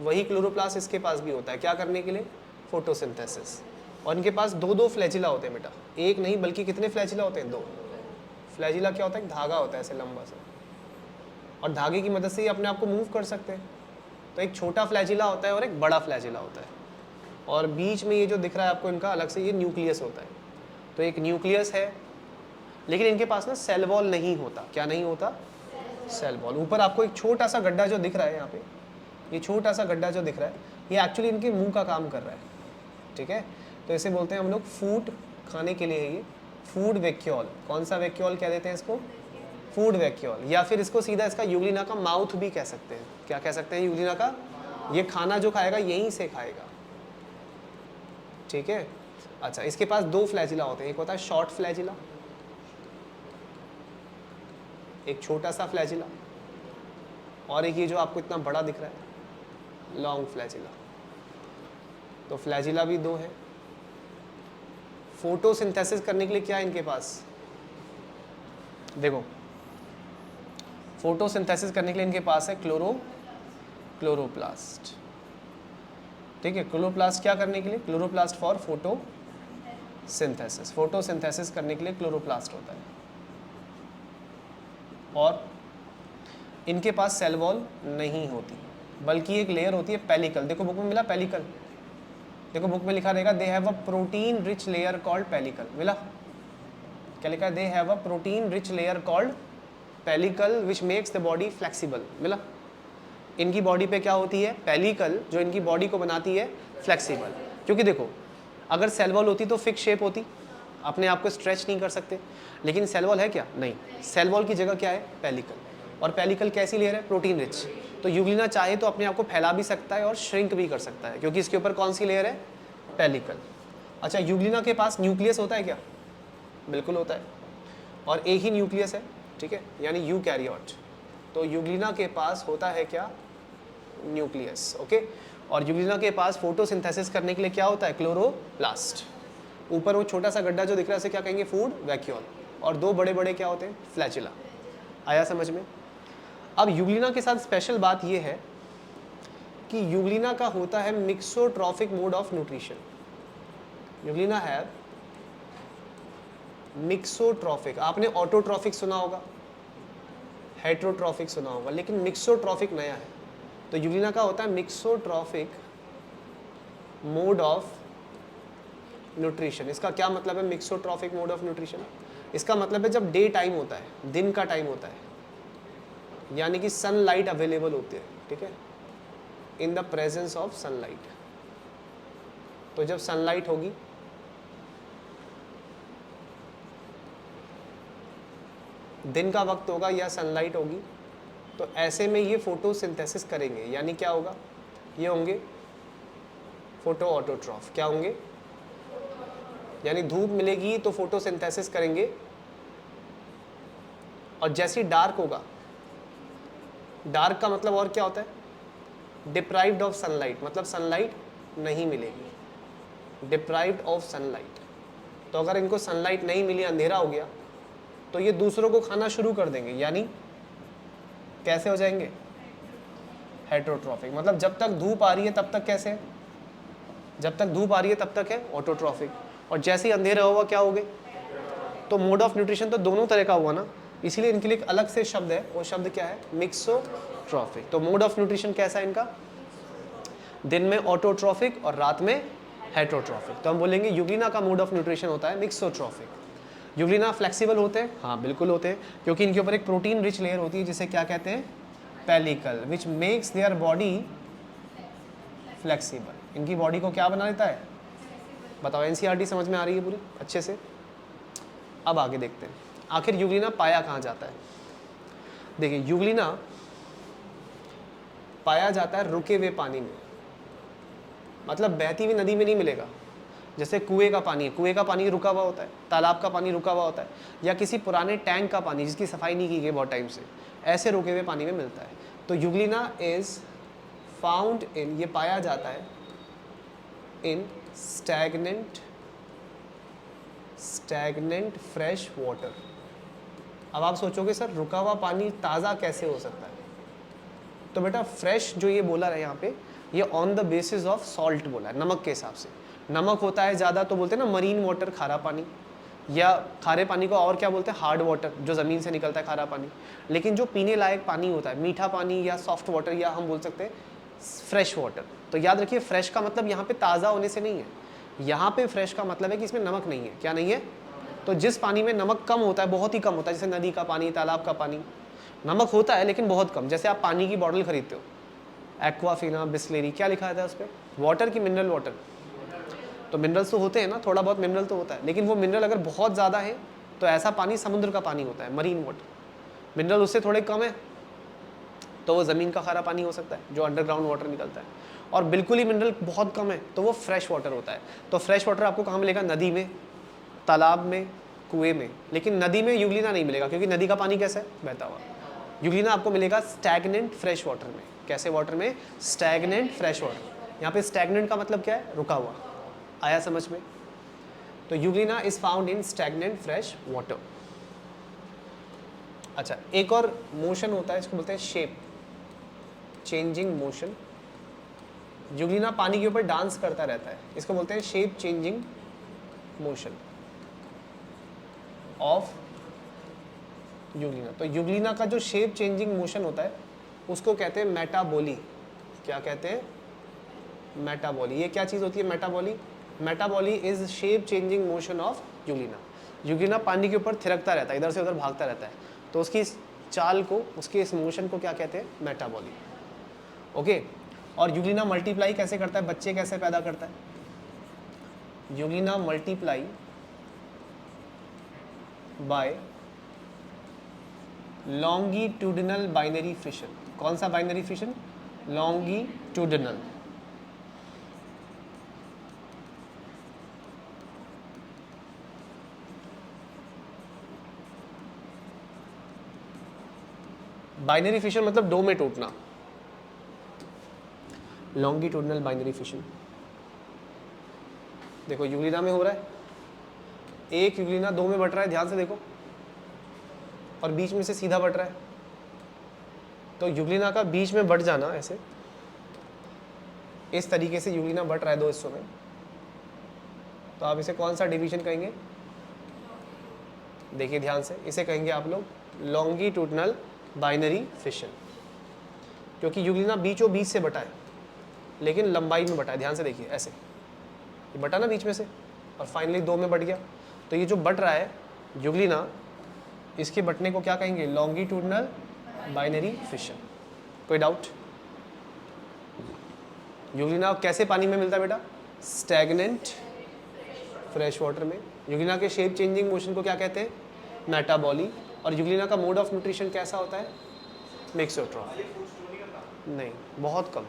वही क्लोरोप्लास्ट इसके पास भी होता है। क्या करने के लिए, फोटोसिंथेसिस। और इनके पास दो दो फ्लैजिला होते हैं बेटा, एक नहीं बल्कि कितने फ्लैजिला होते हैं, दो। फ्लैजिला क्या होता है, एक धागा होता है ऐसे लंबा सा, और धागे की मदद से ही अपने आप को मूव कर सकते हैं। तो एक छोटा फ्लैजिला होता है और एक बड़ा फ्लैजिला होता है, और बीच में ये जो दिख रहा है आपको इनका अलग से, ये न्यूक्लियस होता है। तो एक न्यूक्लियस है, लेकिन इनके पास ना सेल वॉल नहीं होता। क्या नहीं होता, सेल वॉल। ऊपर आपको एक छोटा सा गड्ढा जो दिख रहा है यहाँ पे, ये छोटा सा गड्ढा जो दिख रहा है, ये एक्चुअली इनके मुंह का काम कर रहा है। ठीक है, तो इसे बोलते हैं हम लोग फूड, खाने के लिए है ये फूड वैक्यूल। कौन सा वैक्यूल कह देते हैं इसको, फूड वैक्यूल, या फिर इसको सीधा इसका यूग्लिना का माउथ भी कह सकते हैं। क्या कह सकते हैं, यूग्लिना का, ये खाना जो खाएगा यहीं से खाएगा। ठीक है, अच्छा, इसके पास दो फ्लैजिला होते हैं, एक होता है शॉर्ट फ्लैजिला, एक छोटा सा फ्लैजिला, और एक ये जो आपको इतना बड़ा दिख रहा है लॉन्ग फ्लैजिला। तो फ्लैजिला भी दो है। फोटोसिंथेसिस करने के लिए क्या है इनके पास, देखो फोटोसिंथेसिस करने के लिए इनके पास है क्लोरोप्लास्ट। ठीक है, क्लोरोप्लास्ट क्या करने के लिए, क्लोरोप्लास्ट फॉर फोटोसिंथेसिस। फोटोसिंथेसिस करने के लिए क्लोरोप्लास्ट होता है। और इनके पास सेल वॉल नहीं होती, बल्कि एक लेयर होती है पेलिकल। देखो बुक में मिला पेलिकल, देखो बुक में लिखा रहेगा they have a protein rich layer called pellicle. मिला, क्या लिखा है, they have a protein rich layer called pellicle which makes the body flexible. मिला, इनकी बॉडी पे क्या होती है, पेलिकल, जो इनकी बॉडी को बनाती है फ्लेक्सिबल। क्योंकि देखो अगर सेल वॉल होती तो फिक्स शेप होती, अपने आप को स्ट्रेच नहीं कर सकते, लेकिन सेल वॉल है क्या, नहीं। सेल वॉल की जगह क्या है, पेलिकल। और पेलिकल कैसी लेयर है, प्रोटीन रिच। तो यूग्लिना चाहे तो अपने आप को फैला भी सकता है और श्रिंक भी कर सकता है, क्योंकि इसके ऊपर कौन सी लेयर है, पेलिकल। अच्छा, यूग्लिना के पास न्यूक्लियस होता है क्या, बिल्कुल होता है, और एक ही न्यूक्लियस है। ठीक है, यानी यूकैरियोट। तो यूग्लिना के पास होता है क्या, न्यूक्लियस। ओके, और यूग्लिना के पास फोटोसिंथेसिस करने के लिए क्या होता है, क्लोरोप्लास्ट। ऊपर वो छोटा सा गड्ढा जो दिख रहा है उसे क्या कहेंगे, फूड वैक्यूल, और दो बड़े बड़े क्या होते हैं, फ्लैजिला। आया समझ में? अब यूग्लिना के साथ स्पेशल बात यह है कि यूग्लिना का होता है mixotrophic mode of nutrition. Euglena है मिक्सोट्रॉफिक। आपने ऑटोट्रॉफिक सुना होगा, हेट्रोट्रॉफिक सुना होगा, लेकिन मिक्सोट्रॉफिक नया है। तो यूग्लिना का होता है मिक्सोट्रॉफिक मोड ऑफ न्यूट्रिशन। इसका क्या मतलब है, मिक्सोट्रॉफिक मोड ऑफ न्यूट्रिशन? इसका मतलब है जब डे टाइम होता है, दिन का टाइम होता है, यानी कि सनलाइट अवेलेबल होती है। ठीक है, in the presence of sunlight. तो जब सनलाइट होगी दिन का वक्त होगा या सनलाइट होगी, तो ऐसे में ये फोटोसिंथेसिस करेंगे। यानी क्या होगा, ये होंगे फोटो ऑटोट्रॉफ। क्या होंगे, यानी धूप मिलेगी तो फोटोसिंथेसिस करेंगे, और जैसे ही डार्क होगा डार्क का मतलब और क्या होता है? डिप्राइव्ड ऑफ सनलाइट, मतलब सनलाइट नहीं मिलेगी, डिप्राइव्ड ऑफ सनलाइट। तो अगर इनको सनलाइट नहीं मिली, अंधेरा हो गया, तो ये दूसरों को खाना शुरू कर देंगे, यानी कैसे हो जाएंगे? हेटरोट्रॉफिक। मतलब जब तक धूप आ रही है तब तक कैसे है? जब तक धूप आ रही है तब तक है ऑटोट्रॉफिक, और जैसे ही अंधेरा होगा क्या हो गए? तो मोड ऑफ न्यूट्रिशन तो दोनों तरह का हुआ ना, इसीलिए इनके लिए एक अलग से शब्द है, वो शब्द क्या है? मिक्सोट्रॉफिक। तो मोड ऑफ न्यूट्रिशन कैसा है इनका? दिन में ऑटोट्रॉफिक और रात में हेटरोट्रॉफिक। तो हम बोलेंगे यूग्लिना का मोड ऑफ न्यूट्रिशन होता है मिक्सोट्रॉफिक। यूग्लिना फ्लेक्सिबल होते हैं? हाँ बिल्कुल होते हैं, क्योंकि इनके ऊपर एक प्रोटीन रिच लेयर होती है जिसे क्या कहते हैं? Pellicle, which makes their body flexible. इनकी बॉडी को क्या बना देता है? बताओ, एनसीईआरटी समझ में आ रही है पूरी अच्छे से? अब आगे देखते हैं आखिर यूग्लिना पाया कहाँ जाता है। देखिए यूग्लिना पाया जाता है रुके हुए पानी में, मतलब बहती हुई नदी में नहीं मिलेगा। जैसे कुएं का पानी है, कुएं का पानी रुका हुआ होता है, तालाब का पानी रुका हुआ होता है, या किसी पुराने टैंक का पानी जिसकी सफाई नहीं की गई बहुत टाइम से, ऐसे रुके हुए पानी में मिलता है। तो यूग्लिना इज फाउंड इन, ये पाया जाता है इन स्टैग्नेंट फ्रेश वाटर। अब आप सोचोगे सर रुका हुआ पानी ताज़ा कैसे हो सकता है? तो बेटा फ्रेश जो ये बोला है यहाँ पे, ये on the basis of salt बोला है, नमक के हिसाब से। नमक होता है ज़्यादा तो बोलते हैं ना मरीन वाटर, खारा पानी, या खारे पानी को और क्या बोलते हैं? हार्ड वाटर, जो ज़मीन से निकलता है खारा पानी। लेकिन जो पीने लायक पानी होता है, मीठा पानी या सॉफ्ट वाटर, या हम बोल सकते हैं फ्रेश वाटर। तो याद रखिए फ्रेश का मतलब यहाँ पे ताज़ा होने से नहीं है, यहाँ पे फ्रेश का मतलब है कि इसमें नमक नहीं है। क्या नहीं है? तो जिस पानी में नमक कम होता है, बहुत ही कम होता है, जैसे नदी का पानी, तालाब का पानी, नमक होता है लेकिन बहुत कम। जैसे आप पानी की बॉटल खरीदते हो, एक्वाफिना, बिस्लेरी, क्या लिखा रहता है उस पर? वाटर की मिनरल वाटर। तो मिनरल्स तो होते हैं ना, थोड़ा बहुत मिनरल तो होता है, लेकिन वो मिनरल अगर बहुत ज़्यादा है तो ऐसा पानी समुद्र का पानी होता है, मरीन वाटर। मिनरल उससे थोड़े कम है तो वो ज़मीन का खारा पानी हो सकता है, जो अंडरग्राउंड वाटर निकलता है। और बिल्कुल ही मिनरल बहुत कम है तो वो फ्रेश वाटर होता है। तो फ्रेश वाटर आपको कहाँ मिलेगा? नदी में, तालाब में, कुएं में। लेकिन नदी में यूग्लिना नहीं मिलेगा, क्योंकि नदी का पानी कैसा है? बहता हुआ। यूग्लिना आपको मिलेगा स्टैग्नेंट फ्रेश वाटर में। कैसे वाटर में? Stagnant fresh water. यहाँ पे स्टैग्नेंट का मतलब क्या है? रुका हुआ। आया समझ में? तो Euglena is found in stagnant fresh water. अच्छा, एक और मोशन होता है, इसको बोलते हैं शेप चेंजिंग मोशन। यूग्लिना पानी के ऊपर डांस करता रहता है, इसको बोलते हैं shape changing motion of Euglena. तो यूग्लिना का जो शेप चेंजिंग मोशन होता है उसको कहते हैं मेटाबॉली। क्या कहते हैं? मेटाबॉली। ये क्या चीज़ होती है metaboly? Metaboly is shape changing motion of Euglena. Euglena पानी के ऊपर थिरकता रहता है, इधर से उधर भागता रहता है, तो उसकी इस चाल को, उसके इस मोशन को क्या कहते हैं? मेटाबॉली। ओके। और यूग्लिना मल्टीप्लाई कैसे करता है? बच्चे कैसे पैदा करता है? Euglena multiply by longitudinal binary fission. कौन सा binary fission? Longitudinal. Binary fission मतलब दो में टूटना, लॉन्गिट्यूडिनल बाइनरी फिशन। देखो यूग्लिना में हो रहा है, एक यूग्लिना दो में बट रहा है, ध्यान से देखो, और बीच में से सीधा बट रहा है। तो यूग्लिना का बीच में बट जाना, ऐसे इस तरीके से यूग्लिना बट रहा है दो हिस्सों में, तो आप इसे कौन सा डिवीजन कहेंगे? देखिए ध्यान से, इसे कहेंगे आप लोग लॉन्गिट्यूडिनल बाइनरी फिशन, क्योंकि यूग्लिना बीचों बीच से बटा है लेकिन लंबाई में बटा है। ध्यान से देखिए, ऐसे ये बटा ना बीच में से, और फाइनली दो में बट गया। तो ये जो बट रहा है यूग्लिना, इसके बटने को क्या कहेंगे? Longitudinal binary fission. कोई डाउट? यूग्लिना कैसे पानी में मिलता है बेटा? स्टैग्नेंट फ्रेश वाटर में। यूग्लिना के शेप चेंजिंग मोशन को क्या कहते हैं? मेटाबॉली। और यूग्लिना का मोड ऑफ न्यूट्रिशन कैसा होता है? मिक्सोट्रॉफिक। नहीं, बहुत कम।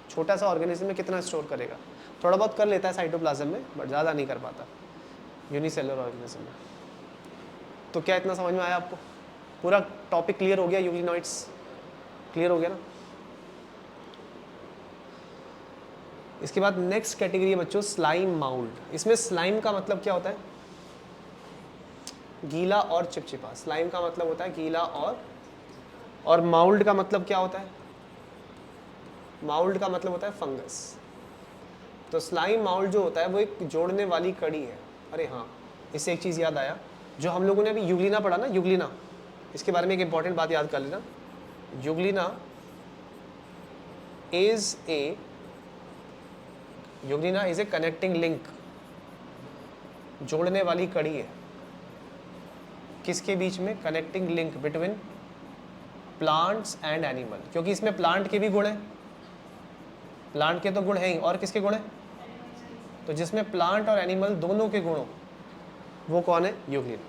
छोटा सा ऑर्गेनिज्म में कितना स्टोर करेगा? थोड़ा बहुत कर लेता है साइटोप्लाज्म में, बट ज़्यादा नहीं कर पाता यूनिसेलुलर ऑर्गेनिज्म में। तो क्या इतना समझ में आया आपको? पूरा टॉपिक क्लियर हो गया यूग्लिनॉइड्स? क्लियर हो गया ना? इसके बाद नेक्स्ट कैटेगरी है बच्चों स्लाइम माउल्ड। इसमें स्लाइम का मतलब क्या होता है? गीला और चिपचिपा। स्लाइम का मतलब होता है गीला और माउल्ड का मतलब क्या होता है? माउल्ड का मतलब होता है फंगस। तो स्लाइम माउल्ड जो होता है वो एक जोड़ने वाली कड़ी है। अरे हाँ, इससे एक चीज़ याद आया, जो हम लोगों ने अभी यूग्लिना पढ़ा ना, यूग्लिना, इसके बारे में एक इंपॉर्टेंट बात याद कर लेना। Euglena is a connecting link, जोड़ने वाली कड़ी है। किसके बीच में? Connecting link between plants and animal, क्योंकि इसमें प्लांट के भी गुण हैं, प्लांट के तो गुण हैं ही, और किसके गुण हैं? तो जिसमें प्लांट और एनिमल दोनों के गुण हो वो कौन है? यूग्लिना।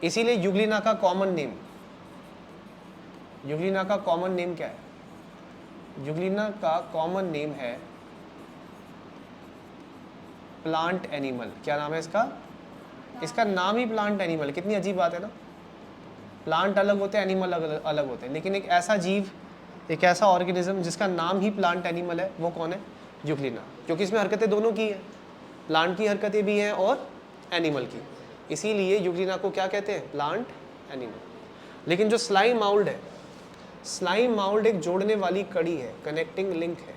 इसीलिए यूग्लिना का कॉमन नेम, यूग्लिना का कॉमन नेम क्या है? यूग्लिना का कॉमन नेम है प्लांट एनिमल। क्या नाम है इसका? इसका नाम ही प्लांट एनिमल। कितनी अजीब बात है ना, प्लांट अलग होते हैं, एनिमल अलग होते हैं, लेकिन एक ऐसा जीव, एक ऐसा ऑर्गेनिज्म जिसका नाम ही प्लांट एनिमल है, वो कौन है? यूग्लिना। क्योंकि इसमें हरकतें दोनों की हैं, प्लांट की हरकतें भी हैं और एनिमल की, इसीलिए यूग्लिना को क्या कहते हैं? Plant animal. लेकिन जो स्लाइम माउल्ड है, स्लाइम माउल्ड एक जोड़ने वाली कड़ी है, कनेक्टिंग लिंक है।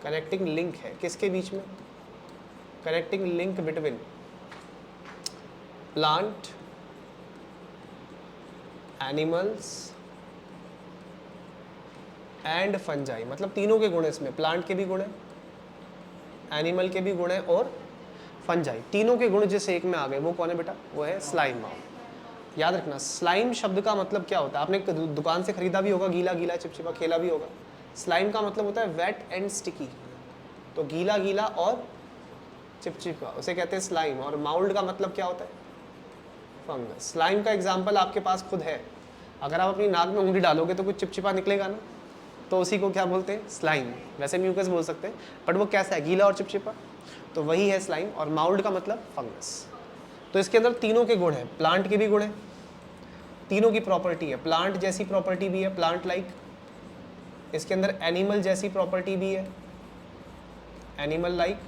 कनेक्टिंग लिंक है किसके बीच में? Connecting link between plant, animals and fungi. मतलब तीनों के गुण है इसमें, प्लांट के भी गुण है, एनिमल के भी गुण है और फंजाई, तीनों के गुण जिस एक में आ गए वो कौन है बेटा? वो है स्लाइम माउल्ड। याद रखना, स्लाइम शब्द का मतलब क्या होता है? आपने दुकान से खरीदा भी होगा, गीला गीला चिपचिपा खेला भी होगा। स्लाइम का मतलब होता है वेट एंड स्टिकी, तो गीला गीला और चिपचिपा, उसे कहते हैं स्लाइम। और माउल्ड का मतलब क्या होता है? फंगस। स्लाइम का एग्जाम्पल आपके पास खुद है, अगर आप अपनी नाक में उंगली डालोगे तो कुछ चिपचिपा निकलेगा ना, तो उसी को क्या बोलते हैं? स्लाइम। वैसे म्यूकस बोल सकते हैं, बट वो कैसा है? गीला और चिपचिपा, तो वही है स्लाइम। और माउल्ड का मतलब फंगस। तो इसके अंदर तीनों के गुण हैं, प्लांट के भी गुण हैं, तीनों की प्रॉपर्टी है, प्लांट जैसी प्रॉपर्टी भी है, प्लांट लाइक, इसके अंदर एनिमल जैसी प्रॉपर्टी भी है, एनिमल लाइक,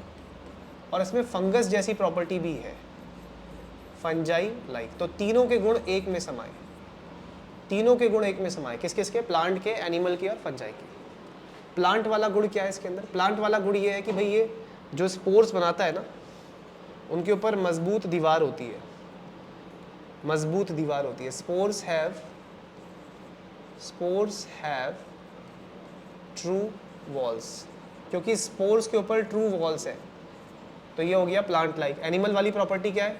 और इसमें फंगस जैसी प्रॉपर्टी भी है, फंजाई लाइक। तो तीनों के गुण एक में समाये, तीनों के गुण एक में समाये। किस किस के? प्लांट के, एनिमल के और फंजाई के। प्लांट वाला गुण क्या है इसके अंदर? प्लांट वाला गुण ये है कि भाई ये जो स्पोर्स बनाता है ना, उनके ऊपर मजबूत दीवार होती है, मजबूत दीवार होती है। स्पोर्स हैव ट्रू वॉल्स, क्योंकि स्पोर्स के ऊपर ट्रू वॉल्स है, तो ये हो गया प्लांट लाइक। एनिमल वाली प्रॉपर्टी क्या है?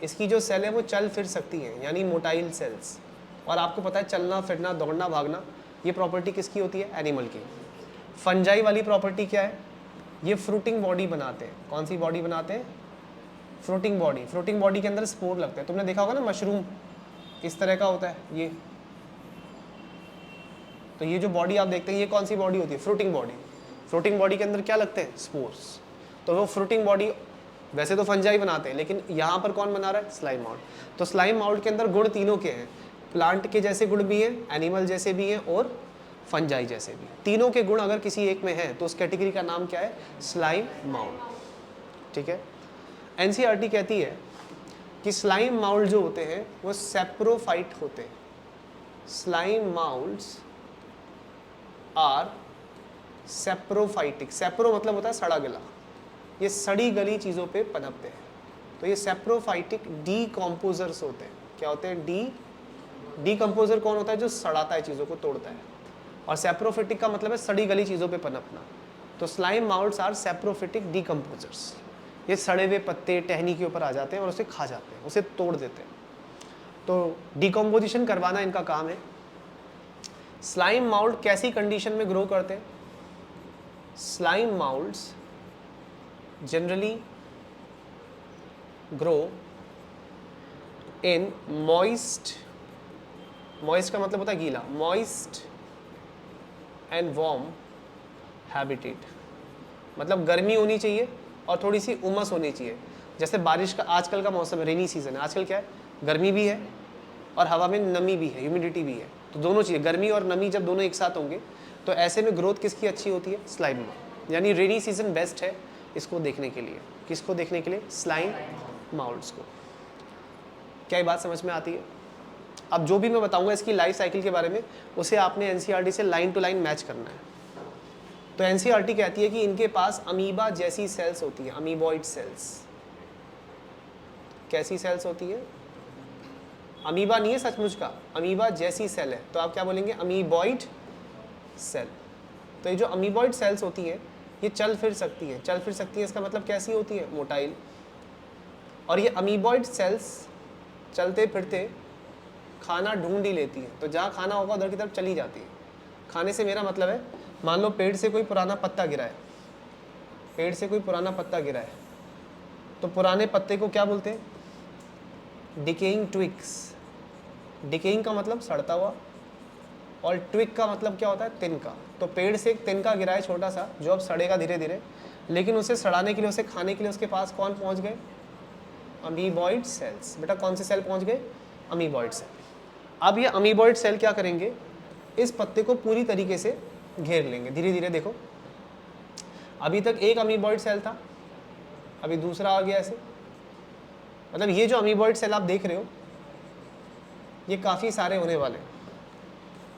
इसकी जो सेल है वो चल फिर सकती हैं, यानी मोटाइल सेल्स। और आपको पता है चलना फिरना, दौड़ना भागना, ये प्रॉपर्टी किसकी होती है? एनिमल की। फंजाई वाली प्रॉपर्टी क्या है? ये फ्रूटिंग बॉडी बनाते हैं। कौन सी बॉडी बनाते हैं? Fruiting body. फ्रूटिंग बॉडी के अंदर स्पोर लगते हैं। तुमने देखा होगा ना, मशरूम इस तरह का होता है ये, तो ये जो बॉडी आप देखते हैं, ये कौन सी बॉडी होती है? Fruiting body. फ्रूटिंग बॉडी के अंदर क्या लगते हैं? स्पोर्स। तो वो फ्रूटिंग बॉडी वैसे तो फंजाई बनाते हैं, लेकिन यहाँ पर कौन बना रहा है? Slime mould. तो स्लाइम माउल्ड के अंदर गुण तीनों के हैं, प्लांट के जैसे गुण भी हैं, एनिमल जैसे भी हैं और फंजाई जैसे भी। तीनों के गुण अगर किसी एक में हैं तो उस कैटेगरी का नाम क्या है? Slime mould. ठीक है। एनसीईआरटी कहती है कि स्लाइम माउल्ड जो होते हैं वो सेप्रोफाइट होते हैं। Slime moulds are saprophytic. Sapro मतलब होता है सड़ा गला, ये सड़ी गली चीज़ों पे पनपते हैं, तो ये सेप्रोफाइटिक डीकम्पोजर्स होते हैं। क्या होते हैं? डीकम्पोजर कौन होता है? जो सड़ाता है, चीज़ों को तोड़ता है। और सेप्रोफिटिक का मतलब है सड़ी गली चीज़ों पे पनपना। तो slime moulds are saprophytic decomposers. ये सड़े हुए पत्ते टहनी के ऊपर आ जाते हैं और उसे खा जाते हैं, उसे तोड़ देते हैं, तो डीकम्पोजिशन करवाना इनका काम है। स्लाइम माउल्ड कैसी कंडीशन में ग्रो करते हैं? Slime माउल्ड्स generally grow in moist, moist का मतलब होता है गीला, मॉइस्ट एंड वार्म हैबिटेट। मतलब गर्मी होनी चाहिए और थोड़ी सी उमस होनी चाहिए। जैसे बारिश का आजकल का मौसम है, रेनी सीजन है, आजकल क्या है? गर्मी भी है और हवा में नमी भी है, ह्यूमिडिटी भी है, तो दोनों चीज़ें, गर्मी और नमी जब दोनों एक साथ होंगे तो ऐसे में ग्रोथ किसकी अच्छी होती है? Slime mould. यानी रेनी सीजन बेस्ट है इसको देखने के लिए। किसको देखने के लिए? स्लाइम माउल्ड्स को। क्या ये बात समझ में आती है? अब जो भी मैं बताऊंगा इसकी लाइफ साइकिल के बारे में, उसे आपने एनसीईआरटी से लाइन टू लाइन मैच करना है। तो एनसीईआरटी कहती है कि इनके पास अमीबा जैसी सेल्स होती है, अमीबॉइड सेल्स। कैसी सेल्स होती है? अमीबा नहीं है सचमुच का, अमीबा जैसी सेल है, तो आप क्या बोलेंगे? Amoeboid cell. तो ये जो अमीबॉइड सेल्स होती हैं ये चल फिर सकती हैं। चल फिर सकती हैं इसका मतलब कैसी होती है? मोटाइल। और ये अमीबॉइड सेल्स चलते फिरते खाना ढूंढ ही लेती है, तो जहाँ खाना होगा उधर की तरफ चली जाती है। खाने से मेरा मतलब है, मान लो पेड़ से कोई पुराना पत्ता गिरा है, पेड़ से कोई पुराना पत्ता गिरा है, तो पुराने पत्ते को क्या बोलते हैं? Decaying twigs. डिकेइंग का मतलब सड़ता हुआ, और ट्विग का मतलब क्या होता है? तिनका। तो पेड़ से एक तिनका गिरा है छोटा सा, जो अब सड़ेगा धीरे धीरे, लेकिन उसे सड़ाने के लिए, उसे खाने के लिए उसके पास कौन पहुंच गए? Amoeboid cells. बेटा कौन से सेल पहुंच गए? Amoeboid cell. अब ये अमीबॉइड सेल क्या करेंगे? इस पत्ते को पूरी तरीके से घेर लेंगे धीरे धीरे। देखो अभी तक एक अमीबॉइड सेल था, अभी दूसरा आ गया ऐसे। मतलब ये जो अमीबॉइड सेल आप देख रहे हो ये काफ़ी सारे होने वाले,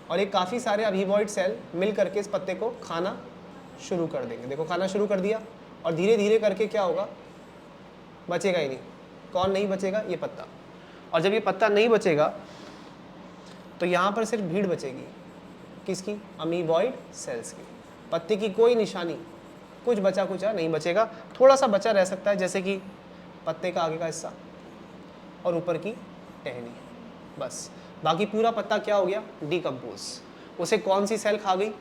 और ये काफ़ी सारे अमीबॉइड सेल मिल करके इस पत्ते को खाना शुरू कर देंगे। देखो खाना शुरू कर दिया, और धीरे धीरे करके क्या होगा? बचेगा ही नहीं। कौन नहीं बचेगा? ये पत्ता। और जब ये पत्ता नहीं बचेगा तो यहाँ पर सिर्फ भीड़ बचेगी। किसकी? अमीबॉइड सेल्स की। पत्ते की कोई निशानी, कुछ बचा कुचा नहीं बचेगा। थोड़ा सा बचा रह सकता है, जैसे कि पत्ते का आगे का हिस्सा और ऊपर की टहनी, बस। बाकी पूरा पत्ता क्या हो गया? डिकम्पोज। उसे कौन सी सेल खा गई?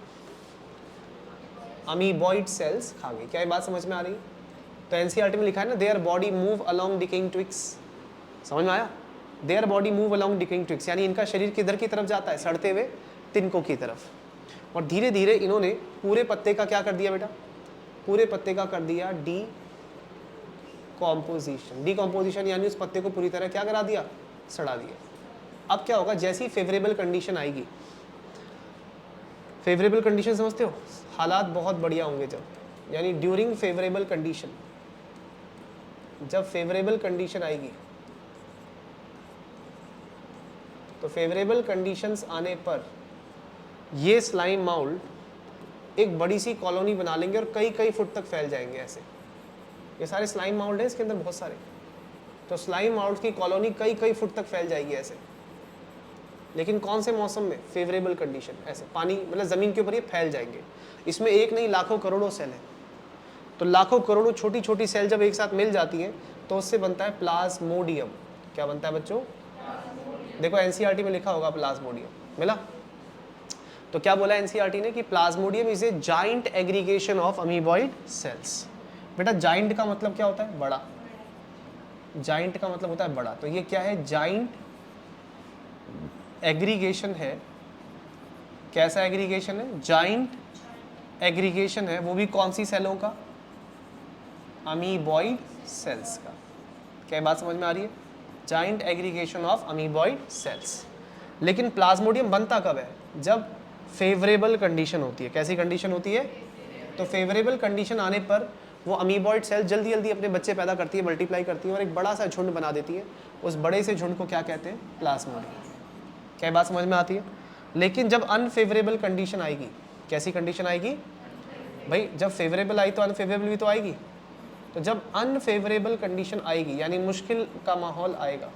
अमीबॉइड सेल्स खा गई। क्या ये बात समझ में आ रही है? तो एनसीईआरटी में लिखा है ना, their body move along decaying twigs. समझ में आया? Their body move along decaying twigs, यानी इनका शरीर किधर की तरफ जाता है? सड़ते हुए तिनकों की तरफ। और धीरे धीरे इन्होंने पूरे पत्ते का क्या कर दिया बेटा? पूरे पत्ते का कर दिया डीकॉम्पोजिशन। डीकॉम्पोजिशन यानी उस पत्ते को पूरी तरह क्या करा दिया? सड़ा दिया। अब क्या होगा? जैसी फेवरेबल कंडीशन आएगी, फेवरेबल कंडीशन समझते हो? हालात बहुत बढ़िया होंगे जब, यानी ड्यूरिंग फेवरेबल कंडीशन, जब फेवरेबल कंडीशन आएगी, तो फेवरेबल कंडीशंस आने पर ये स्लाइम माउल्ड एक बड़ी सी कॉलोनी बना लेंगे और कई कई फुट तक फैल जाएंगे ऐसे। ये सारे स्लाइम माउल्ड हैं, इसके अंदर बहुत सारे। तो स्लाइम माउल्ड की कॉलोनी कई कई फुट तक फैल जाएगी ऐसे। लेकिन कौन से मौसम में? Favourable condition. ऐसे पानी मतलब ज़मीन के ऊपर ये फैल जाएंगे। इसमें एक नहीं लाखों करोड़ों सेल हैं। तो लाखों करोड़ों छोटी छोटी सेल जब एक साथ मिल जाती हैं तो उससे बनता है प्लाज्मोडियम। क्या बनता है बच्चों? देखो एनसीईआरटी में लिखा होगा प्लाज्मोडियम, मिला? तो क्या बोला एनसीईआरटी ने कि plasmodium is a giant aggregation of amoeboid cells. बेटा जाइंट का मतलब क्या होता है? बड़ा। जाइंट का मतलब होता है बड़ा। तो ये क्या है? जाइंट एग्रीगेशन है। कैसा एग्रीगेशन है? जाइंट एग्रीगेशन है। वो भी कौन सी सेलों का? अमीबॉइड सेल्स का। क्या बात समझ में आ रही है? Giant aggregation of amoeboid cells. लेकिन प्लाज्मोडियम बनता कब है? जब फेवरेबल कंडीशन होती है। कैसी कंडीशन होती है? तो फेवरेबल कंडीशन आने पर वो अमीबॉइड सेल जल्दी जल्दी अपने बच्चे पैदा करती है, मल्टीप्लाई करती है और एक बड़ा सा झुंड बना देती है। उस बड़े से झुंड को क्या कहते हैं? प्लाज्मोडियम। क्या बात समझ में आती है? लेकिन जब अनफेवरेबल कंडीशन आएगी, कैसी कंडीशन आएगी भाई? जब फेवरेबल आई तो अनफेवरेबल भी तो आएगी। तो जब अनफेवरेबल कंडीशन आएगी यानी मुश्किल का माहौल आएगा,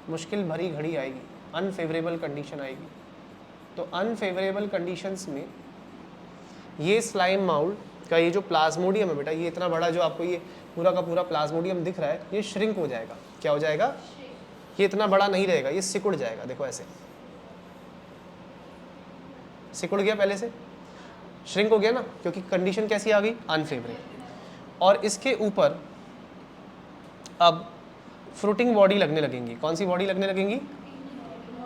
मुश्किल भरी घड़ी आएगी, अनफेवरेबल कंडीशन आएगी, तो अनफेवरेबल कंडीशंस में ये स्लाइम माउल्ड का ये जो प्लाज्मोडियम है बेटा, ये इतना बड़ा जो आपको ये पूरा का पूरा प्लाज्मोडियम दिख रहा है, ये श्रिंक हो जाएगा। क्या हो जाएगा? ये इतना बड़ा नहीं रहेगा, ये सिकुड़ जाएगा। देखो ऐसे सिकुड़ गया, पहले से श्रिंक हो गया ना, क्योंकि कंडीशन कैसी आ गई? अनफेवरेबल। और इसके ऊपर अब फ्रूटिंग बॉडी लगने लगेंगी। कौन सी बॉडी लगने लगेंगी?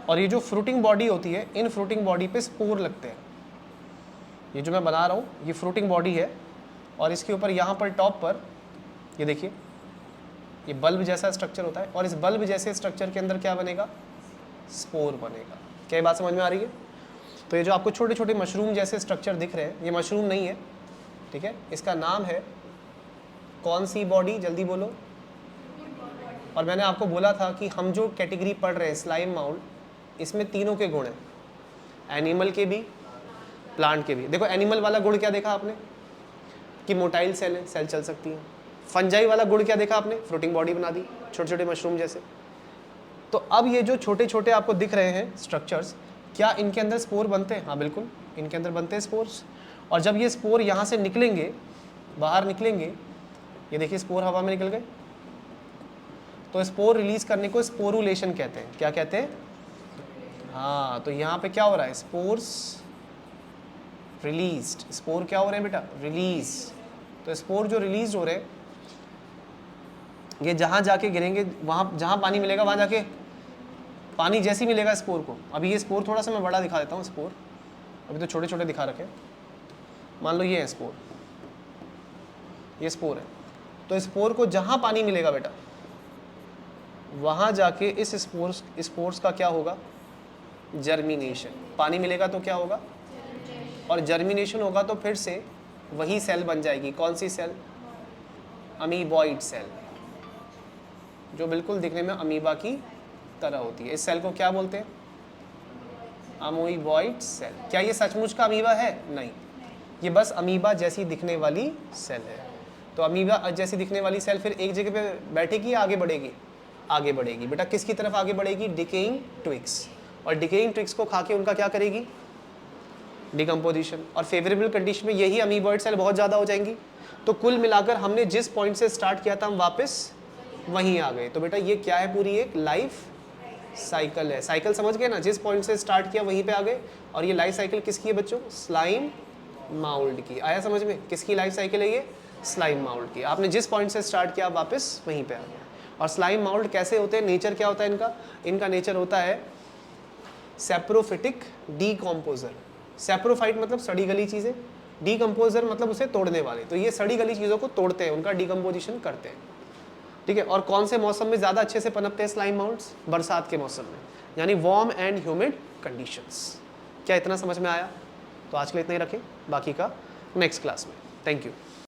और ये जो फ्रूटिंग बॉडी होती है, इन फ्रूटिंग बॉडी पे स्पोर लगते हैं। ये जो मैं बना रहा हूँ ये फ्रूटिंग बॉडी है, और इसके ऊपर यहाँ पर टॉप पर ये देखिए, ये बल्ब जैसा स्ट्रक्चर होता है, और इस बल्ब जैसे स्ट्रक्चर के अंदर क्या बनेगा? स्पोर बनेगा। क्या ये बात समझ में आ रही है? तो ये जो आपको छोटे छोटे मशरूम जैसे स्ट्रक्चर दिख रहे हैं, ये मशरूम नहीं है, ठीक है, इसका नाम है कौन सी बॉडी, जल्दी बोलो। और मैंने आपको बोला था कि हम जो कैटेगरी पढ़ रहे हैं स्लाइम माउल्ड, इसमें तीनों के गुण हैं, एनिमल के भी, प्लांट के भी। देखो एनिमल वाला गुण क्या देखा आपने कि मोटाइल सेल है, सेल चल सकती है। फंजाई वाला गुण क्या देखा आपने, फ्लोटिंग बॉडी बना दी, छोटे छोटे मशरूम जैसे। तो अब ये जो छोटे छोटे आपको दिख रहे हैं स्ट्रक्चर्स, क्या इनके अंदर स्पोर बनते हैं? हाँ बिल्कुल, इनके अंदर बनते हैं स्पोर्स। और जब ये स्पोर यहाँ से निकलेंगे, बाहर निकलेंगे, ये देखिए स्पोर हवा में निकल गए, तो स्पोर रिलीज करने को स्पोरुलेशन कहते हैं। क्या कहते हैं? हाँ, तो यहाँ पे क्या हो रहा है, स्पोर्स रिलीज्ड। स्पोर क्या हो रहे हैं बेटा, रिलीज। तो स्पोर जो रिलीज हो रहे हैं, ये जहाँ जाके गिरेंगे, वहाँ जहाँ पानी मिलेगा वहाँ जाके, पानी जैसी मिलेगा स्पोर को। अभी ये स्पोर थोड़ा सा मैं बड़ा दिखा देता हूँ, स्पोर अभी तो छोटे छोटे दिखा रखे। मान लो ये है स्पोर, ये स्पोर है। तो स्पोर को जहाँ पानी मिलेगा बेटा, वहाँ जाके इस स्पोर्स का क्या होगा, जर्मिनेशन। पानी मिलेगा तो क्या होगा, और जर्मिनेशन होगा तो फिर से वही सेल बन जाएगी। कौन सी सेल? अमीबॉइड सेल, जो बिल्कुल दिखने में अमीबा की तरह होती है। इस सेल को क्या बोलते हैं? Amoeboid cell. क्या ये सचमुच का अमीबा है? नहीं, ये बस अमीबा जैसी दिखने वाली सेल है। तो अमीबा जैसी दिखने वाली सेल फिर एक जगह पे बैठेगी या आगे बढ़ेगी? आगे बढ़ेगी। बेटा किसकी तरफ आगे बढ़ेगी? Decaying twigs. और डिकेइंग ट्विग्स को खा के उनका क्या करेगी? डिकम्पोजिशन। और फेवरेबल कंडीशन में यही अमीबॉइड सेल बहुत ज़्यादा हो जाएंगी। तो कुल मिलाकर हमने जिस पॉइंट से स्टार्ट किया था हम वापस वहीं आ गए। तो बेटा ये क्या है, पूरी एक लाइफ साइकिल है। साइकिल समझ गए ना, जिस पॉइंट से स्टार्ट किया वहीं पे आ गए। और ये लाइफ साइकिल किसकी है बच्चों? स्लाइम माउल्ड की। आया समझ में? किसकी लाइफ साइकिल है ये? स्लाइम माउल्ड की। आपने जिस पॉइंट से स्टार्ट किया वापस वहीं पे आ गए। और स्लाइम माउल्ड कैसे होते हैं, नेचर क्या होता है इनका? इनका नेचर होता है सेप्रोफिटिक डीकम्पोजर। सेप्रोफाइट मतलब सड़ी गली चीज़ें, डीकम्पोजर मतलब उसे तोड़ने वाले। तो ये सड़ी गली चीज़ों को तोड़ते हैं, उनका डीकम्पोजिशन करते हैं, ठीक है। और कौन से मौसम में ज़्यादा अच्छे से पनपते हैं स्लाइम माउल्ड्स? बरसात के मौसम में, यानी वार्म एंड ह्यूमिड कंडीशंस। क्या इतना समझ में आया? तो आज के लिए इतना ही रखें, बाकी का नेक्स्ट क्लास में। Thank you.